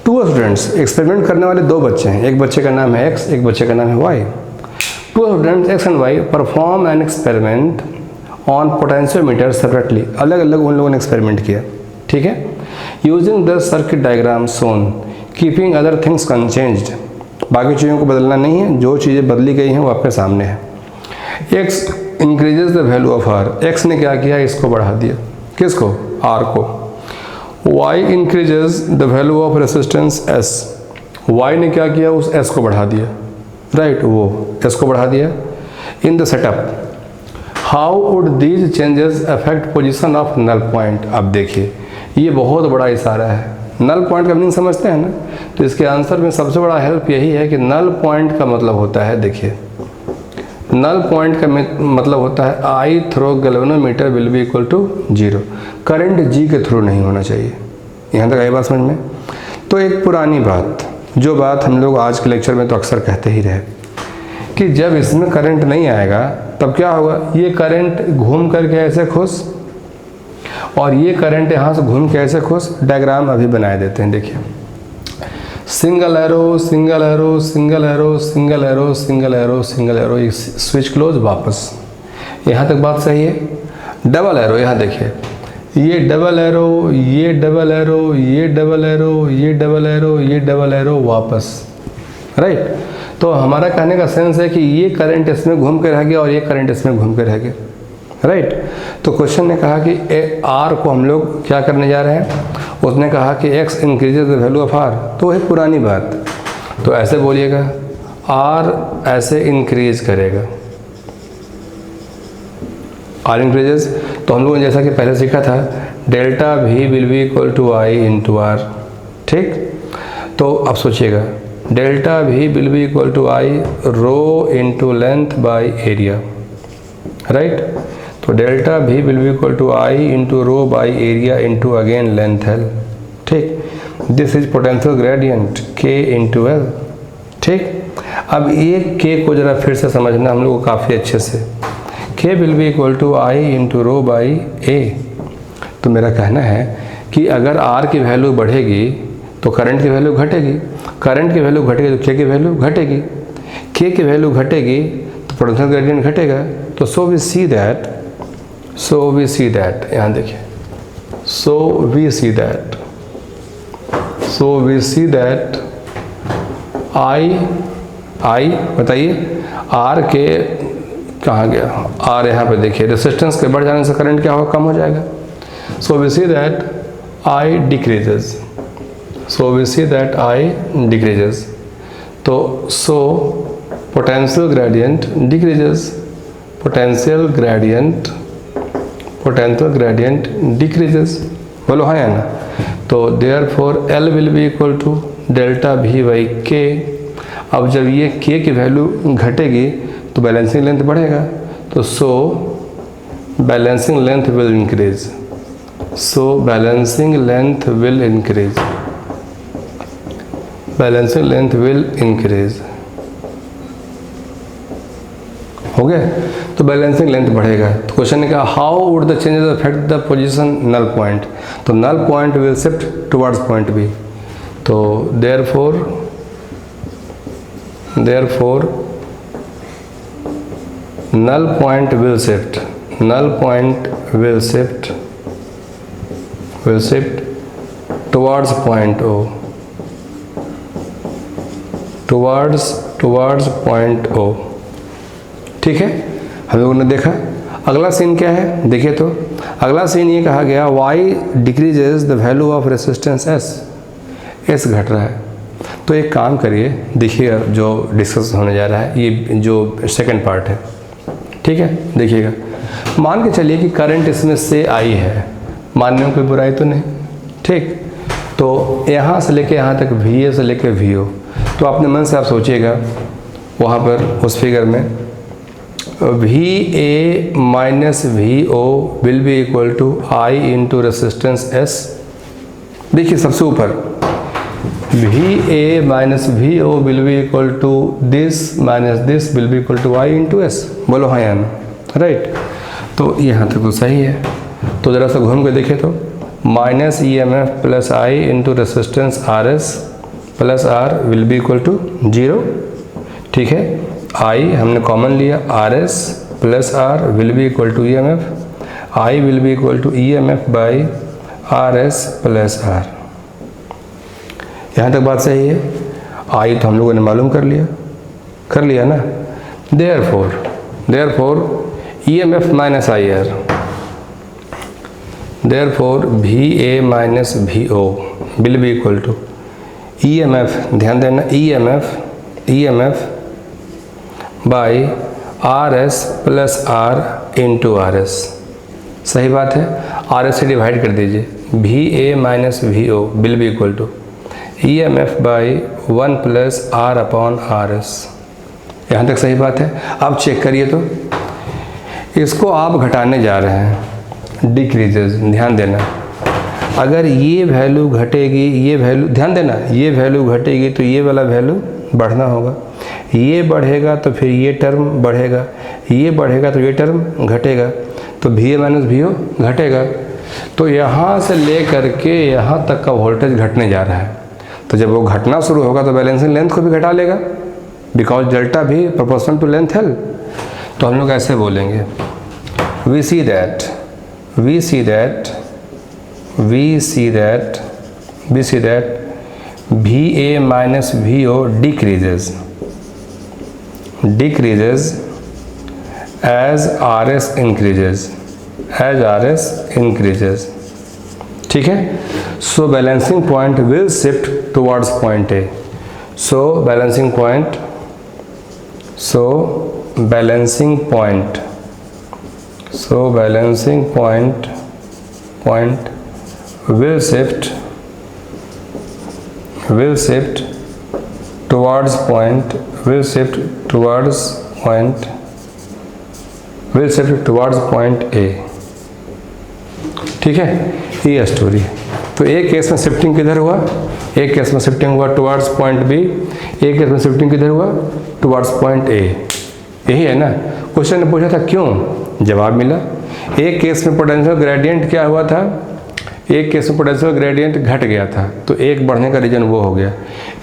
2 स्टूडेंट्स, एक्सपेरिमेंट करने वाले 2 बच्चे हैं, एक बच्चे का नाम है X, एक बच्चे का नाम है Y। 2 students X and Y perform an experiment on potentiometer separately, अलग अलग उन लोगों ने एक्सपेरिमेंट किया, ठीक है। Using the circuit diagram shown, keeping other things unchanged, बाकी चीज़ों को बदलना नहीं है, जो चीज़ें बदली गई हैं वो आपके सामने है। X increases the value of R, X ने क्या किया, इसको बढ़ा दिया, किसको, R को। Y increases the value of resistance S, Y ने क्या किया, उस S को बढ़ा दिया, राइट, वो S को बढ़ा दिया। In the setup how would these changes affect position of null point. अब देखिए ये बहुत बड़ा इशारा है, नल पॉइंट का मीनिंग समझते हैं ना। तो इसके आंसर में सबसे बड़ा हेल्प यही है कि नल पॉइंट का मतलब होता है, देखिए नल पॉइंट का मतलब होता है I through galvanometer will be equal to 0, current G के थ्रू नहीं होना चाहिए। यहाँ तक आई बात समझ में। तो एक पुरानी बात, जो बात हम लोग आज के लेक्चर में तो अक्सर कहते ही रहे कि जब इसमें करंट नहीं आएगा तब क्या होगा, ये करंट घूम करके ऐसे खुश और ये करंट यहाँ से घूम के ऐसे खुश। डायग्राम अभी बनाए देते हैं, देखिए single arrow single arrow single arrow single arrow single arrow single arrow, switch close वापस। यहाँ तक बात सही है। डबल एरो, यहाँ देखिए, ये डबल एरो, ये डबल एरो, ये डबल एरो, ये डबल एरो, ये डबल एरो, वापस, राइट। तो हमारा कहने का सेंस है कि ये करंट इसमें घूम के रह गया और ये करंट इसमें घूम के रह गया, राइट। तो क्वेश्चन ने कहा कि आर को हम लोग क्या करने जा रहे हैं, उसने कहा कि X increases the value of R, तो है पुरानी बात। तो ऐसे बोलिएगा, आर ऐसे इंक्रीज करेगा, आर इंक्रीजेस। तो हम लोगों ने जैसा कि पहले सीखा था, delta V will be equal to I into R, ठीक। तो अब सोचिएगा, delta V will be equal to I rho into length by area, right. तो delta V will be equal to I into rho by area into again length L, ठीक। This is potential gradient K into L, ठीक। अब ये के को ज़रा फिर से समझना हम लोग को काफ़ी अच्छे से। K will be equal to I into rho by A. तो मेरा कहना है कि अगर आर की वैल्यू बढ़ेगी तो करंट की वैल्यू घटेगी, करंट की वैल्यू घटेगी तो के की वैल्यू घटेगी, के की वैल्यू घटेगी तो पोटेंशियल ग्रेडियंट घटेगा। तो सो वी सी दैट, यहाँ देखिए, सो वी सी दैट आई बताइए, आर के कहाँ गया, आर यहाँ पे देखिए, रेजिस्टेंस के बढ़ जाने से करंट क्या होगा, कम हो जाएगा। So we see that I decreases, तो सो पोटेंशियल ग्रेडियंट डिक्रीजेज, बोलो हाँ या ना। तो therefore L will be equal to delta V by K. अब जब ये के की वैल्यू घटेगी तो बैलेंसिंग लेंथ बढ़ेगा, तो सो बैलेंसिंग लेंथ विल इंक्रीज, हो गया। तो बैलेंसिंग लेंथ बढ़ेगा। तो क्वेश्चन ने कहा how would the changes affect the position null point, तो null point will shift towards point B. तो therefore null point will shift towards point O, towards point O, ठीक है। हम लोगों ने देखा। अगला सीन क्या है, देखिए तो अगला सीन ये कहा गया y decreases the value of resistance s घट रहा है। तो एक काम करिए, देखिएगा जो डिस्कस होने जा रहा है, ये जो सेकंड पार्ट है, ठीक है। देखिएगा, मान के चलिए कि करंट इसमें से आई है, मानने में कोई बुराई तो नहीं, ठीक। तो यहाँ से लेके यहाँ तक VA से लेके VO, तो अपने मन से आप सोचिएगा वहाँ पर उस फिगर में VA minus VO will be equal to I into resistance S। देखिए सबसे ऊपर VA minus VO will be equal to this minus this will be equal to I into S, बोलो हाँ या ना, राइट। तो यहाँ तक तो सही है। तो ज़रा सा घूम के देखें तो minus EMF plus I into resistance RS plus R will be equal to 0, ठीक है। आई हमने कॉमन लिया, RS plus R will be equal to EMF, I will be equal to EMF by RS plus R। यहाँ तक बात सही है। आई तो हम लोगों ने मालूम कर लिया ना। Therefore EMF minus IR, therefore VA minus VO will be equal to EMF, ध्यान देना, EMF by RS plus R into RS। सही बात है, RS से डिवाइड कर दीजिए, VA minus VO will be equal to EMF by 1 plus R upon RS। यहाँ तक सही बात है। अब चेक करिए तो इसको आप घटाने जा रहे हैं, डिक्रीजेज, ध्यान देना। अगर ये वैल्यू घटेगी, ये वैल्यू ध्यान देना, ये वैल्यू घटेगी तो ये वाला वैल्यू बढ़ना होगा, ये बढ़ेगा तो फिर ये टर्म बढ़ेगा, ये बढ़ेगा तो ये टर्म घटेगा, तो VA माइनस VO घटेगा। तो यहाँ से ले करके यहाँ तक का वोल्टेज घटने जा रहा है। तो जब वो घटना शुरू होगा तो बैलेंसिंग लेंथ को भी घटा लेगा, बिकॉज डेल्टा भी प्रोपोर्शनल टू लेंथ है। तो हम लोग ऐसे बोलेंगे we see that VA minus VO decreases as RS increases, ठीक है। So balancing point will shift towards point A. So balancing point will shift towards point A, ठीक है। ये स्टोरी है। तो एक केस में शिफ्टिंग किधर हुआ, एक केस में शिफ्टिंग हुआ टुवर्ड्स पॉइंट बी, एक केस में शिफ्टिंग किधर हुआ, टुवर्ड्स पॉइंट ए। यही है ना। क्वेश्चन ने पूछा था क्यों, जवाब मिला। एक केस में पोटेंशियल ग्रेडियंट क्या हुआ था, एक केस में पोटेंशियल ग्रेडियंट घट गया था, तो एक बढ़ने का रीजन वो हो गया।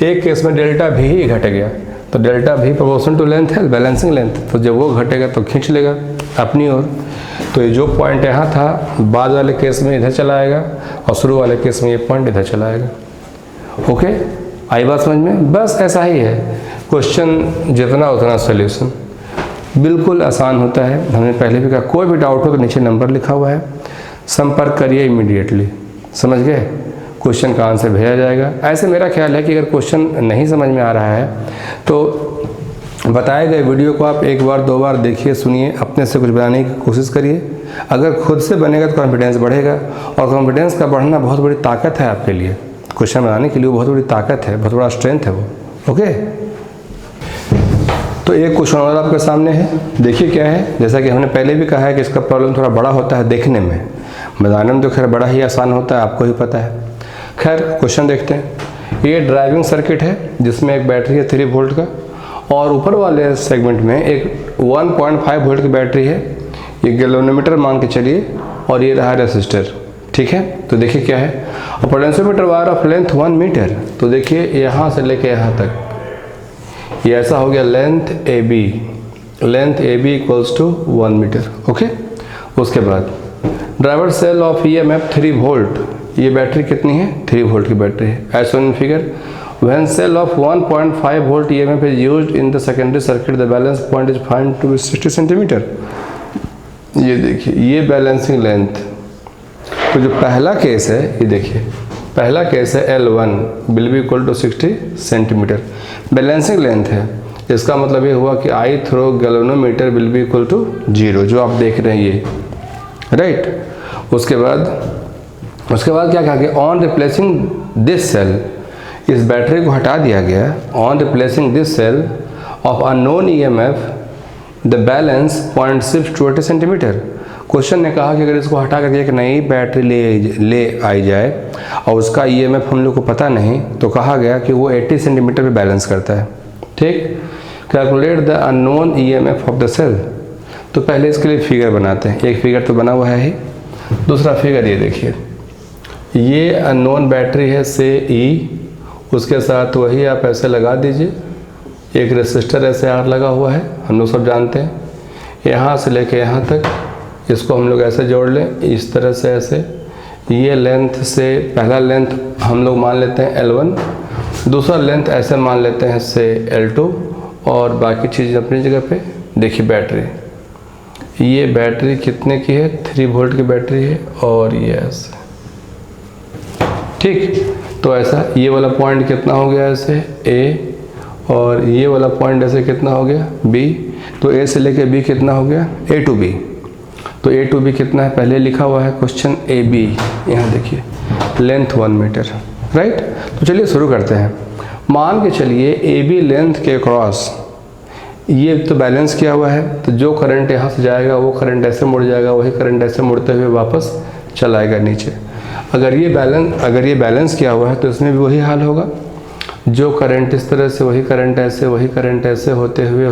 एक केस में डेल्टा भी ही घट गया, तो डेल्टा भी प्रोपोर्शनल टू लेंथ है, बैलेंसिंग लेंथ, तो जब वो घटेगा तो खींच लेगा अपनी ओर। तो ये जो पॉइंट यहाँ था बाद वाले केस में इधर चला आएगा और शुरू वाले केस में ये पॉइंट इधर चला आएगा। ओके, आई बात समझ में। बस ऐसा ही है क्वेश्चन, जितना उतना सोल्यूशन, बिल्कुल आसान होता है। हमने पहले भी कहा कोई भी डाउट हो तो नीचे नंबर लिखा हुआ है, संपर्क करिए इमीडिएटली, समझ गए। क्वेश्चन का आंसर भेजा जाएगा। ऐसे मेरा ख्याल है कि अगर क्वेश्चन नहीं समझ में आ रहा है तो बताए गए वीडियो को आप एक बार दो बार देखिए, सुनिए, अपने से कुछ बनाने की कोशिश करिए। अगर खुद से बनेगा तो कॉन्फिडेंस बढ़ेगा, और कॉन्फिडेंस का बढ़ना बहुत बड़ी ताकत है आपके लिए। क्वेश्चन बनाने के लिए वो बहुत बड़ी ताकत है, बहुत बड़ा स्ट्रेंथ है वो। ओके, तो एक क्वेश्चन और आपके सामने है, देखिए क्या है। जैसा कि हमने पहले भी कहा है कि इसका प्रॉब्लम थोड़ा बड़ा होता है देखने में, बनाने में तो खैर बड़ा ही आसान होता है, आपको ही पता है। खैर क्वेश्चन देखते हैं। ये ड्राइविंग सर्किट है जिसमें एक बैटरी है 3 वोल्ट का, और ऊपर वाले सेगमेंट में एक 1.5 वोल्ट की बैटरी है, ये गैल्वेनोमीटर मान के चलिए, और ये रहा रेसिस्टर, ठीक है। तो देखिए क्या है, और potentiometer wire of length 1 metre. तो देखिए यहाँ से लेके यहाँ तक ये ऐसा हो गया length AB equals to 1 metre. Okay, उसके बाद driver cell of EMF 3 volt, ये बैटरी कितनी है, 3 वोल्ट की बैटरी है। As shown in figure, when cell of 1.5 volt EMF is used in the secondary circuit, the balance point is found to be 60 centimetre. ये देखिए ये balancing length. तो जो पहला केस है, ये देखिए पहला केस है L1 will be equal to 60 centimetre, balancing length है। इसका मतलब ये हुआ कि I through galvanometer will be equal to 0, जो आप देख रहे हैं ये, राइट। उसके बाद क्या कहा गया, ऑन रिप्लेसिंग दिस सेल, इस बैटरी को हटा दिया गया, on replacing this cell of unknown EMF the balance point shift to 80 centimetre. Question ने कहा कि अगर इसको हटा करके एक नई बैटरी ले आई जाए और उसका EMF हम लोग को पता नहीं, तो कहा गया कि वो 80 सेंटीमीटर पे बैलेंस करता है, ठीक। Calculate the unknown EMF of the cell. तो पहले इसके लिए फिगर बनाते हैं, एक फिगर तो बना हुआ है ही, दूसरा फिगर ये देखिए, ये अननोन बैटरी है से E, उसके साथ वही आप ऐसे लगा दीजिए, एक रेसिस्टर ऐसे R लगा हुआ है, हम लोग सब जानते हैं। यहाँ से लेके यहाँ तक इसको हम लोग ऐसे जोड़ लें, इस तरह से ऐसे। ये लेंथ से पहला लेंथ हम लोग मान लेते हैं L1, दूसरा लेंथ ऐसे मान लेते हैं से L2, और बाकी चीज़ अपनी जगह पे। देखिए बैटरी, ये बैटरी कितने की है, 3 वोल्ट की बैटरी है, और ये ऐसे, ठीक। तो ऐसा ये वाला पॉइंट कितना हो गया ऐसे A, और ये वाला पॉइंट ऐसे कितना हो गया B। तो A से लेके B कितना हो गया, A to B। तो A to B कितना है, पहले लिखा हुआ है क्वेश्चन AB, यहाँ देखिए लेंथ 1 मीटर, राइट। तो चलिए शुरू करते हैं। मान के चलिए AB लेंथ के क्रॉस ये तो बैलेंस किया हुआ है, तो जो करंट यहाँ से जाएगा वो करंट ऐसे मुड़ जाएगा, वही करंट ऐसे मुड़ते हुए वापस चला आएगा नीचे। अगर ये बैलेंस किया हुआ है तो इसमें भी वही हाल होगा, जो करंट इस तरह से, वही करंट ऐसे, वही करंट ऐसे होते हुए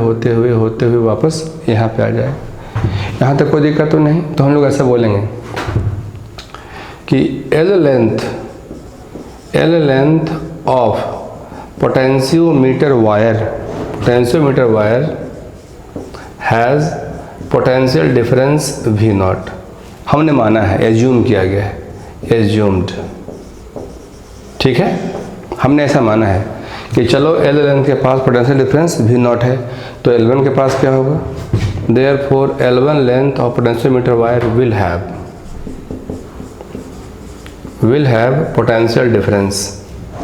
वापस यहाँ पे आ जाए। यहाँ तक कोई दिक्कत तो नहीं। तो हम लोग ऐसा बोलेंगे कि L length of potentiometer wire has potential difference V nought, हमने माना है, एज्यूम किया गया है, एज्यूम्ड, ठीक है, हमने ऐसा माना है कि चलो L1 के पास पोटेंशियल डिफरेंस वी नॉट है, तो L1 के पास क्या होगा, therefore L1 length of potentiometer wire will have potential difference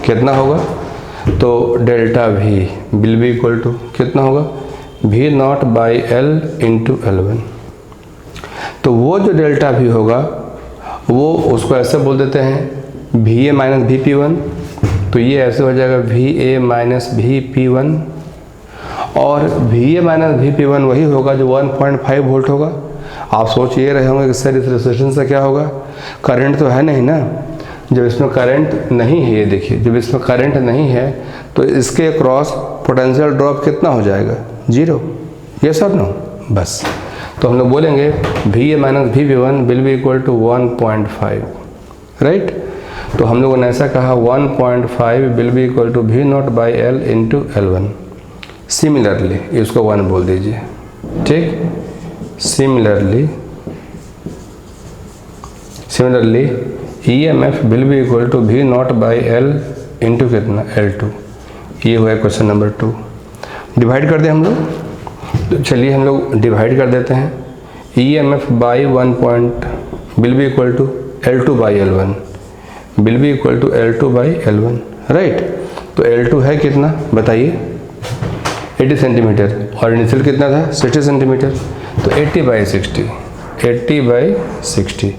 कितना होगा, तो delta V will be equal to कितना होगा, V nought by L into L1। तो वो जो डेल्टा वी होगा वो उसको ऐसे बोल देते हैं V A minus V P one, तो ये ऐसे हो जाएगा V A minus V P one, और V A minus V P one वही होगा जो 1.5 वोल्ट होगा। आप सोच ये रहे होंगे कि सर इस रेजिस्टेंस से क्या होगा, करंट तो है नहीं ना, जब इसमें करंट नहीं है, ये देखिए जब इसमें करंट नहीं है तो इसके क्रॉस पोटेंशियल ड्रॉप कितना हो जाएगा, 0, ये सब नो, बस। तो हम लोग बोलेंगे V A minus V P one will be equal to 1.5, right. तो हम लोगों ने ऐसा कहा 1.5 will be equal to V nought by L into L1। Similarly इसको 1 बोल दीजिए, ठीक। Similarly EMF will be equal to V nought by L into कितना, L2। ये हुआ क्वेश्चन नंबर 2। डिवाइड कर दें हम लोग, तो चलिए हम लोग डिवाइड कर देते हैं। EMF by 1 point will be equal to L2 by L1 will be equal to L2 by L1, right. तो L2 है कितना बताइए, 80 सेंटीमीटर, और इनिशियल कितना था 60 सेंटीमीटर, तो 80 बाई 60,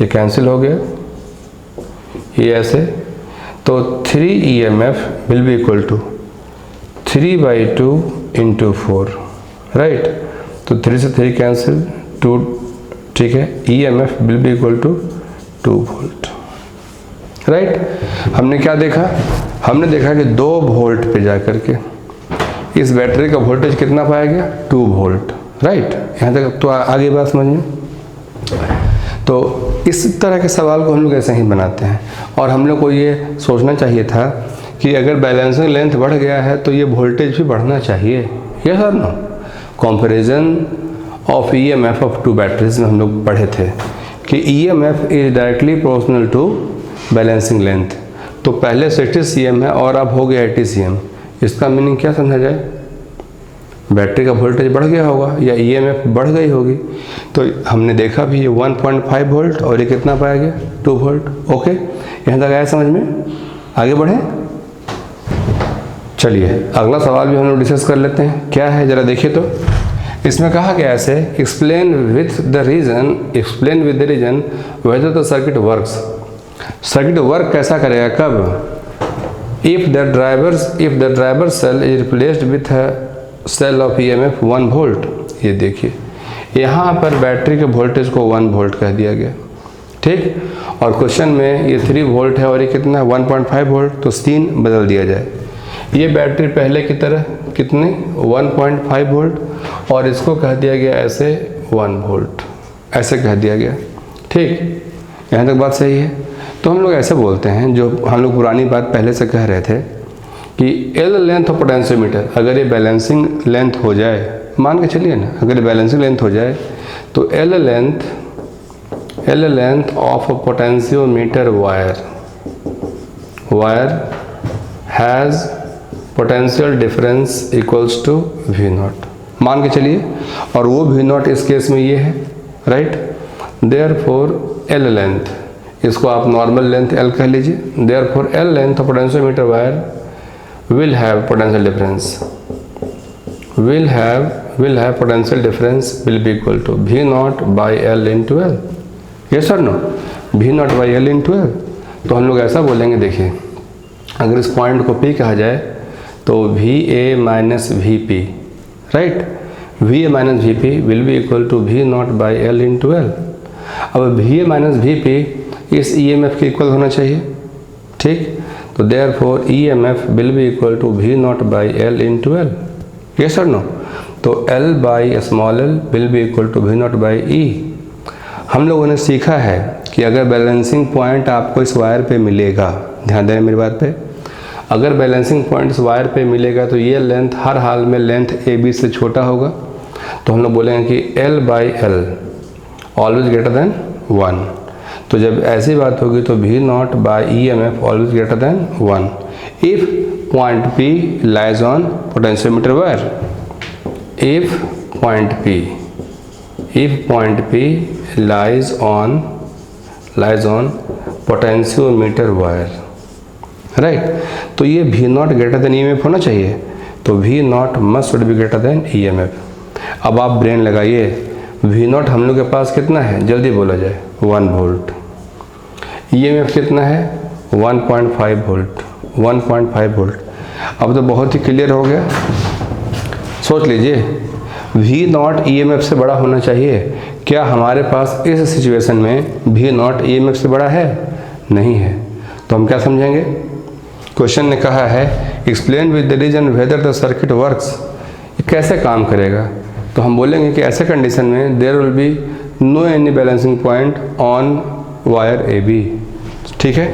ये कैंसिल हो गया, ये ऐसे। तो 3 EMF will be equal to 3/2 into 4, right. तो 3 से 3 कैंसिल, 2, ठीक है। EMF will be equal to 2 volt, right. हमने क्या देखा, हमने देखा कि 2 वोल्ट पे जाकर के इस बैटरी का वोल्टेज कितना पाया गया, 2 वोल्ट, राइट। यहाँ तक तो आगे बात समझ में। तो इस तरह के सवाल को हम लोग ऐसे ही बनाते हैं, और हम लोग को ये सोचना चाहिए था कि अगर बैलेंसिंग लेंथ बढ़ गया है तो ये वोल्टेज भी बढ़ना चाहिए, यस और no. Comparison of EMF of 2 batteries में हम लोग पढ़े थे कि EMF is directly proportional to balancing length. तो पहले 60 cm है और अब हो गया 80 cm। इसका मीनिंग क्या समझा जाए, बैटरी का वोल्टेज बढ़ गया होगा या EMF बढ़ गई होगी। तो हमने देखा भी ये 1.5 वोल्ट और ये कितना पाया गया, 2 वोल्ट। ओके, यहाँ तक आया समझ में, आगे बढ़े। चलिए अगला सवाल भी हम लोग डिस्कस कर लेते हैं, क्या है जरा देखिए। तो इसमें कहा गया ऐसे, explain with the reason whether the circuit works. Circuit work कैसा करेगा, कब, if the driver cell is replaced with cell of EMF 1 volt. ये देखिए यहाँ पर बैटरी के वोल्टेज को 1 वोल्ट कह दिया गया, ठीक। और क्वेश्चन में ये 3 वोल्ट है और ये कितना है 1.5 वोल्ट, तो 3 बदल दिया जाए। ये बैटरी पहले की तरह कितने 1.5 वोल्ट, और इसको कह दिया गया ऐसे 1 वोल्ट, ऐसे कह दिया गया, ठीक। यहाँ तक बात सही है। तो हम लोग ऐसे बोलते हैं, जो हम लोग पुरानी बात पहले से कह रहे थे कि L लेंथ ऑफ पोटेंशियोमीटर, अगर ये बैलेंसिंग लेंथ हो जाए, मान के चलिए ना, अगर ये बैलेंसिंग लेंथ हो जाए तो L length of potentiometer wire has potential difference equals to V nought, मान के चलिए, और वो V नॉट इस केस में ये है, राइट। देयरफॉर L लेंथ, इसको आप नॉर्मल लेंथ L कह लीजिए। Therefore L length of potentiometer wire will have potential difference will be equal to V naught by L into L, yes or no, V naught by L into L। तो हम लोग ऐसा बोलेंगे, देखिए अगर इस पॉइंट को P कहा जाए तो VA minus VP, right. VA minus VP will be equal to V naught by L into L। अब VA माइनस VP इस EMF के इक्वल होना चाहिए, ठीक। तो therefore EMF will be equal to V naught by L into L, yes or no। तो L by small l will be equal to V naught by E। हम लोगों ने सीखा है कि अगर बैलेंसिंग पॉइंट आपको इस वायर पे मिलेगा, ध्यान देना मेरी बात पे, अगर बैलेंसिंग पॉइंट इस वायर पे मिलेगा तो ये लेंथ हर हाल में लेंथ AB से छोटा होगा, तो हम लोग बोलेंगे कि L by L always greater than 1। तो जब ऐसी बात होगी तो V not by EMF always greater than 1 if point P lies on potentiometer wire. If point P lies on potentiometer wire, right. तो ये V not greater than EMF होना चाहिए, तो V not must be greater than EMF। अब आप brain लगाइए, V not हम लोग के पास कितना है, जल्दी बोला जाए, 1 वोल्ट। EMF कितना है, 1.5 वोल्ट, 1.5 वोल्ट। अब तो बहुत ही क्लियर हो गया। सोच लीजिए, V नॉट EMF से बड़ा होना चाहिए। क्या हमारे पास इस सिचुएशन में V नॉट EMF से बड़ा है? नहीं है। तो हम क्या समझेंगे? क्वेश्चन ने कहा है explain with the reason whether the circuit works, ये कैसे काम करेगा? तो हम बोलेंगे कि ऐसे कंडीशन में there will be no any balancing point on wire AB। ठीक है,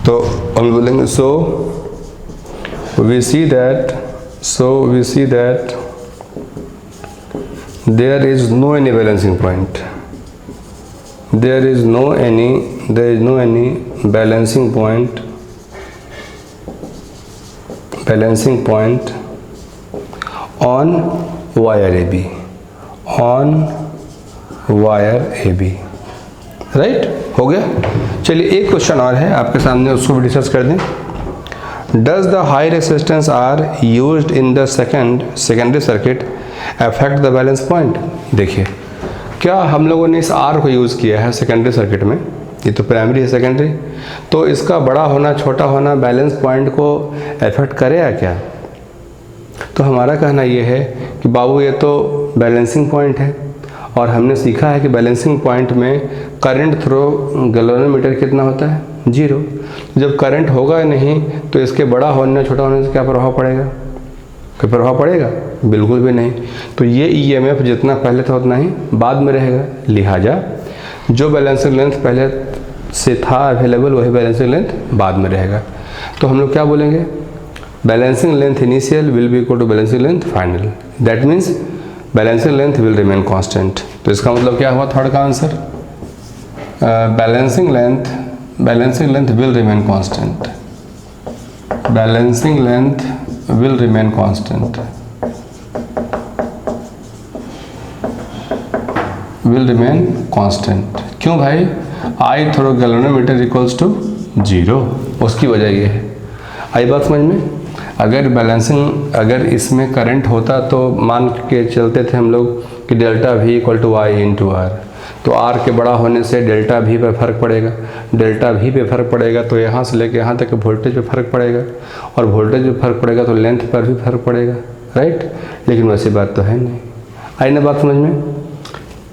तो हम बोलेंगे so we see that there is no any balancing point, there is no any balancing point on wire AB, right. हो गया। चलिए एक क्वेश्चन और है आपके सामने, उसको भी डिस्कस कर दें। Does the high resistance R used in the secondary circuit affect the balance point? देखिए, क्या हम लोगों ने इस R को यूज़ किया है सेकेंडरी सर्किट में, ये तो प्राइमरी है, सेकेंडरी, तो इसका बड़ा होना छोटा होना बैलेंस पॉइंट को अफेक्ट करेगा क्या? तो हमारा कहना ये है कि बाबू ये तो बैलेंसिंग पॉइंट है, और हमने सीखा है कि बैलेंसिंग पॉइंट में करंट थ्रो गैल्वेनोमीटर कितना होता है, 0। जब करंट होगा नहीं तो इसके बड़ा होने छोटा होने से क्या प्रभाव पड़ेगा? कोई प्रभाव पड़ेगा? बिल्कुल भी नहीं। तो ये EMF जितना पहले था उतना ही बाद में रहेगा, लिहाजा जो बैलेंसिंग लेंथ पहले से था अवेलेबल वही बैलेंसिंग लेंथ बाद में रहेगा। तो हम लोग क्या बोलेंगे? Balancing length initial will be equal to balancing length final, that means balancing length will remain constant. तो इसका मतलब क्या हुआ थर्ड का answer? Balancing length will remain constant, balancing length will remain constant, will remain constant. क्यों भाई? I through galvanometer equals to 0, उसकी वजह ये है। आई बात समझ में? अगर इसमें करंट होता तो मान के चलते थे हम लोग कि delta V equal to I into R, तो R के बड़ा होने से डेल्टा V पे फर्क पड़ेगा, डेल्टा V पे फर्क पड़ेगा तो यहाँ से लेके यहाँ तक वोल्टेज पे फर्क पड़ेगा, और वोल्टेज पे फर्क पड़ेगा तो लेंथ पर भी फर्क पड़ेगा, राइट। लेकिन वैसी बात तो है नहीं। आई ना बात समझ में?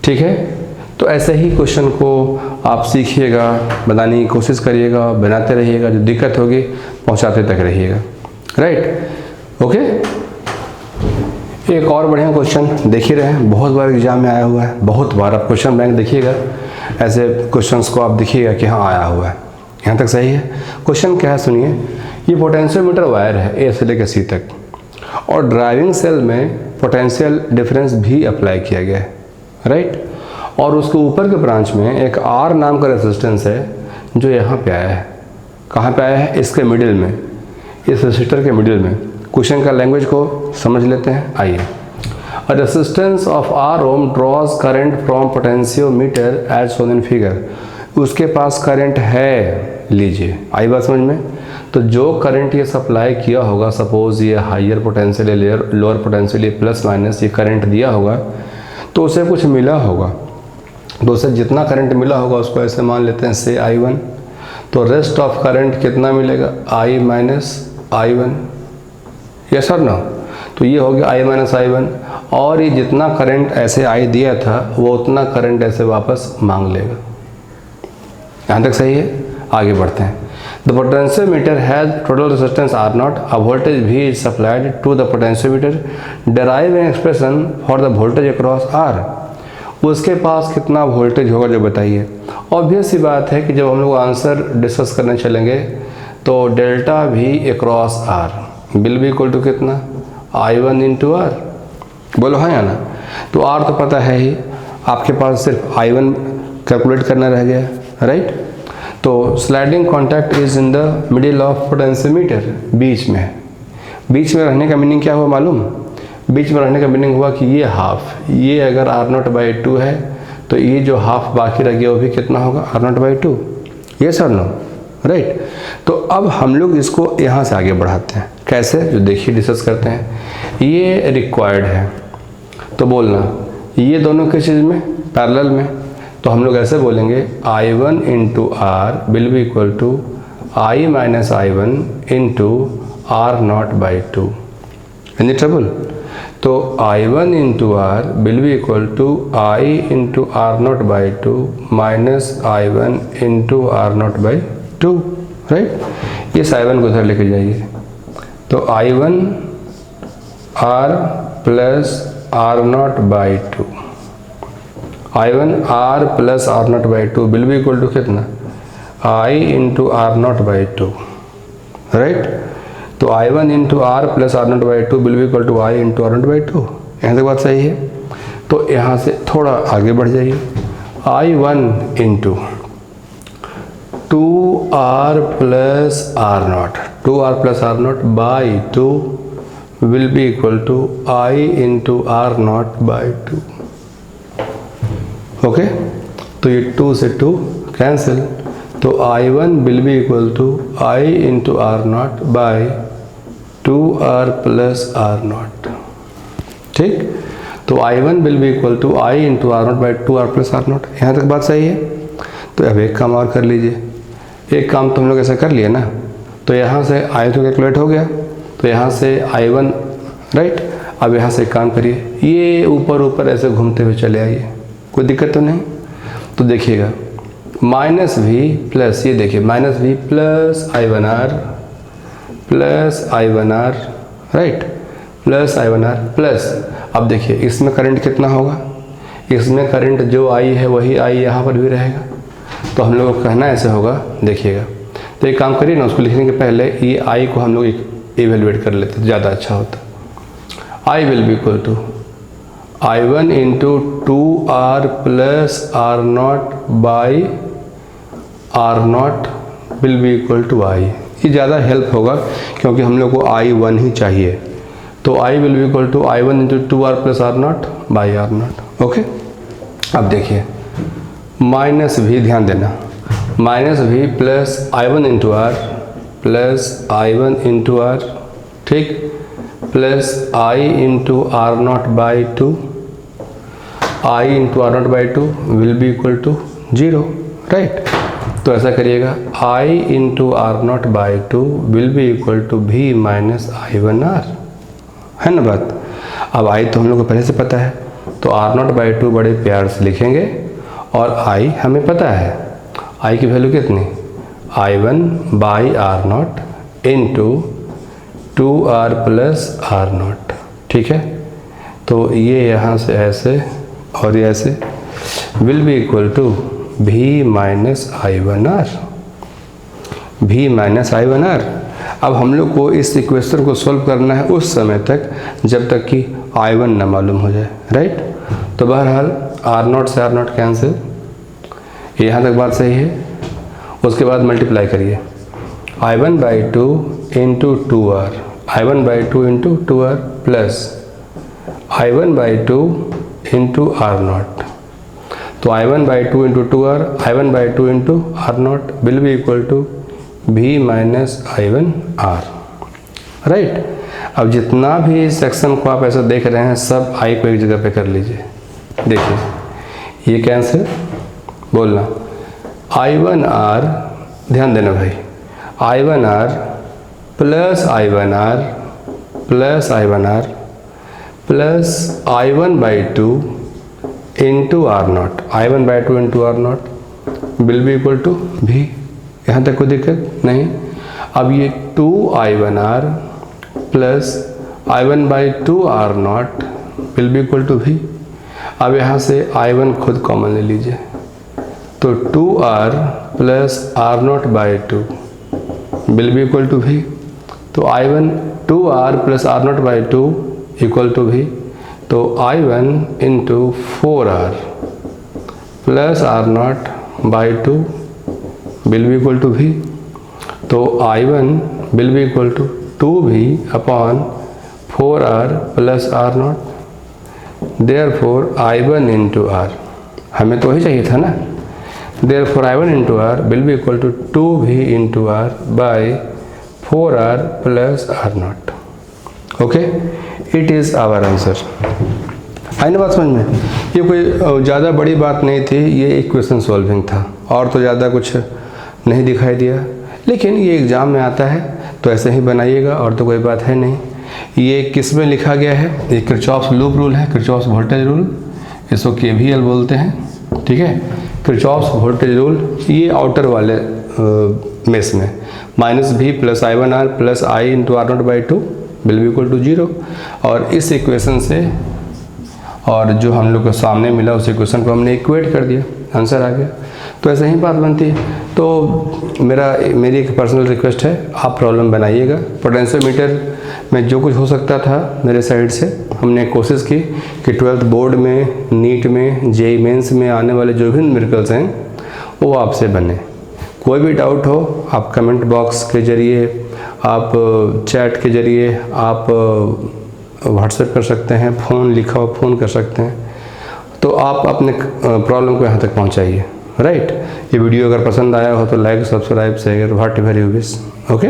ठीक है, तो ऐसे ही क्वेश्चन को आप सीखिएगा, बनाने की कोशिश करिएगा, बनाते रहिएगा, जो दिक्कत होगी पहुँचाते तक रहिएगा, राइट। ओके, एक और बढ़िया क्वेश्चन देख ही रहे हैं, बहुत बार एग्जाम में आया हुआ है, बहुत बार। आप क्वेश्चन बैंक देखिएगा, ऐसे क्वेश्चंस को आप देखिएगा कि हाँ आया हुआ है, यहाँ तक सही है। क्वेश्चन क्या है सुनिए, ये पोटेंशियोमीटर वायर है A से लेकर C तक, और ड्राइविंग सेल में पोटेंशियल डिफरेंस भी अप्लाई किया गया है, राइट। और उसके ऊपर के ब्रांच में एक R नाम का रेजिस्टेंस है जो यहाँ पे आया है। कहाँ पे आया है? इसके मिडिल में, इस रेसिस्टर के मिडिल में। क्वेश्चन का लैंग्वेज को समझ लेते हैं, आइए। A resistance of R ohm draws current from potentiometer as shown in figure. उसके पास करंट है, लीजिए, आई बात समझ में? तो जो करंट ये सप्लाई किया होगा, सपोज ये हाइयर पोटेंशियल या लोअर पोटेंशियल, ये प्लस माइनस ये करंट दिया होगा, तो उसे कुछ मिला होगा, तो उसे जितना करंट मिला होगा उसको ऐसे मान लेते हैं से I1। तो रेस्ट ऑफ करंट कितना मिलेगा? I माइनस I1, यस और नो? तो ये हो गया I माइनस I1, और ये जितना करंट ऐसे I दिया था वो उतना करंट ऐसे वापस मांग लेगा। यहाँ तक सही है? आगे बढ़ते हैं। The potentiometer has total resistance R0, a voltage V is supplied to the potentiometer, derive an expression for the voltage across R। उसके पास कितना वोल्टेज होगा जो बताइए। ऑब्वियस सी बात है कि जब हम लोग आंसर डिस्कस करने चलेंगे तो delta V across R will be equal to कितना? I1 into R। बोलो हाँ या ना? तो आर तो पता है ही, आपके पास सिर्फ I1 कैलकुलेट करना रह गया, राइट। तो sliding contact is in the middle of potentiometer, बीच में रहने का मीनिंग क्या हुआ मालूम? बीच में रहने का मीनिंग हुआ कि ये हाफ, ये अगर R0/2 है तो ये जो हाफ बाकी रह गया वो भी कितना होगा? R0/2। ये सर नो, राइट। तो अब हम लोग इसको यहाँ से आगे बढ़ाते हैं, कैसे? जो देखिए डिस्कस करते हैं। ये रिक्वायर्ड है तो बोलना ये दोनों किस चीज़ में? पैरेलल में। तो हम लोग ऐसे बोलेंगे I1 into R will be equal to I minus I1 into R0/2। Any trouble? तो I1 into R will be equal to I into R0/2 minus I1 into R0/2, right. इस I1 को उधर लेके जाइए तो I1 R plus R0/2, I1 R plus R0/2 will be equal to कितना? I into R0/2, right. तो I1 into R plus R0/2 will be equal to I into R0/2। यहाँ तक बात सही है। तो यहाँ से थोड़ा आगे बढ़ जाइए, I1 into 2R plus R0, 2R plus R0/2 will be equal to I into R0/2। Okay, तो ये 2 से 2 कैंसिल, तो I1 will be equal to I into R0/2R plus R0, ठीक। तो I1 will be equal to I into R0/2R plus R0। यहाँ तक बात सही है। तो अब एक काम और कर लीजिए, एक काम तो हम लोग ऐसा कर लिए ना, तो यहाँ से I तो कैलकुलेट हो गया, तो यहाँ से I1, राइट। अब यहाँ से एक काम करिए, ये ऊपर ऊपर ऐसे घूमते हुए चले आइए, कोई दिक्कत तो नहीं। तो देखिएगा माइनस V प्लस, ये देखिए minus V plus I1R plus I1R, right, plus I1R plus, अब देखिए इसमें करंट कितना होगा? इसमें करंट जो I है वही I यहाँ पर भी रहेगा। तो हम लोग को कहना ऐसे होगा, देखिएगा। तो एक काम करिए ना, उसको लिखने के पहले ये I को हम लोग इवेलुएट कर लेते, ज़्यादा अच्छा होता। I will be equal to I1 into 2R plus R0/R0 will be equal to I। ये ज़्यादा हेल्प होगा क्योंकि हम लोग को I1 ही चाहिए। तो I will be equal to I1 into 2R plus R0/R0। Okay, अब देखिए माइनस V, ध्यान देना, minus V plus I1 into R plus I1 into R, ठीक, plus I into R0/2, I into R0/2 will be equal to 0, right. तो ऐसा करिएगा I into R0/2 will be equal to V minus I1R, है ना बात। अब I तो हम लोग को पहले से पता है, तो R0/2 बड़े प्यार से लिखेंगे और I हमें पता है, I की वैल्यू कितनी? I1/R0 into 2R plus R0, ठीक है। तो ये यहाँ से ऐसे और ये ऐसे will be equal to V minus I1R, V minus I1R। अब हम लोग को इस इक्वेशन को सॉल्व करना है उस समय तक जब तक कि I1 ना मालूम हो जाए, राइट। तो बहरहाल R0 से R0 कैंसिल, यहाँ तक बात सही है। उसके बाद मल्टीप्लाई करिए I1/2 into 2R, I1/2 into 2R plus I1/2 into R0। तो I1/2 into 2R, I1/2 into R0 will be equal to V minus I1R, right. अब जितना भी सेक्शन को आप ऐसा देख रहे हैं सब I को एक जगह पे कर लीजिए। देखिए ये कैंसिल, बोलना I1R, ध्यान देना भाई, I1R plus I1R plus I1R plus I1/2 into R0, I1/2 into R0 will be equal to V। यहाँ तक कोई दिक्कत नहीं। अब ये 2I1R plus I1/2 R0 will be equal to V। अब यहाँ से I1 खुद कॉमन ले लीजिए, तो 2R plus R0/2 will be equal to V। तो I1 2R plus R0/2 equal to V। तो I1 into 4R plus R0 by 2 will be equal to V। तो I1 will be equal to 2V upon 4R plus R0। Therefore I1 into R, हमें तो वही चाहिए था ना। Therefore I1 into R will be equal to 2V into R by 4R plus R0। Okay, it is our answer. आई ना बात समझ में? ये कोई ज़्यादा बड़ी बात नहीं थी, ये इक्वेशन सॉल्विंग था, और तो ज़्यादा कुछ नहीं दिखाई दिया। लेकिन ये एग्ज़ाम में आता है तो ऐसे ही बनाइएगा, और तो कोई बात है नहीं। ये किस में लिखा गया है? ये किरचॉफ्स लूप रूल है, किरचॉफ्स वोल्टेज रूल, इसको KVL बोलते हैं, ठीक है। किरचॉफ्स वोल्टेज रूल, ये आउटर वाले मेश में -V प्लस I1R प्लस I into R0 by 2 will be equal to 0। और इस इक्वेशन से और जो हम लोग को सामने मिला उस इक्वेशन को हमने इक्वेट कर दिया, आंसर आ गया। तो ऐसे ही बात बनती है। तो मेरी एक पर्सनल रिक्वेस्ट है, आप प्रॉब्लम बनाइएगा। पोटेंशियोमीटर में जो कुछ हो सकता था मेरे साइड से, हमने कोशिश की कि 12th बोर्ड में, नीट में, JEE मेंस में आने वाले जो भी न्यूमेरिकल्स हैं वो आपसे बने। कोई भी डाउट हो आप कमेंट बॉक्स के ज़रिए, आप चैट के ज़रिए, आप व्हाट्सएप कर सकते हैं, फ़ोन लिखा हुआ फ़ोन कर सकते हैं। तो आप अपने प्रॉब्लम को यहाँ तक पहुँचाइए, राइट। ये वीडियो अगर पसंद आया हो तो like, subscribe, share, whatever you wish. Okay.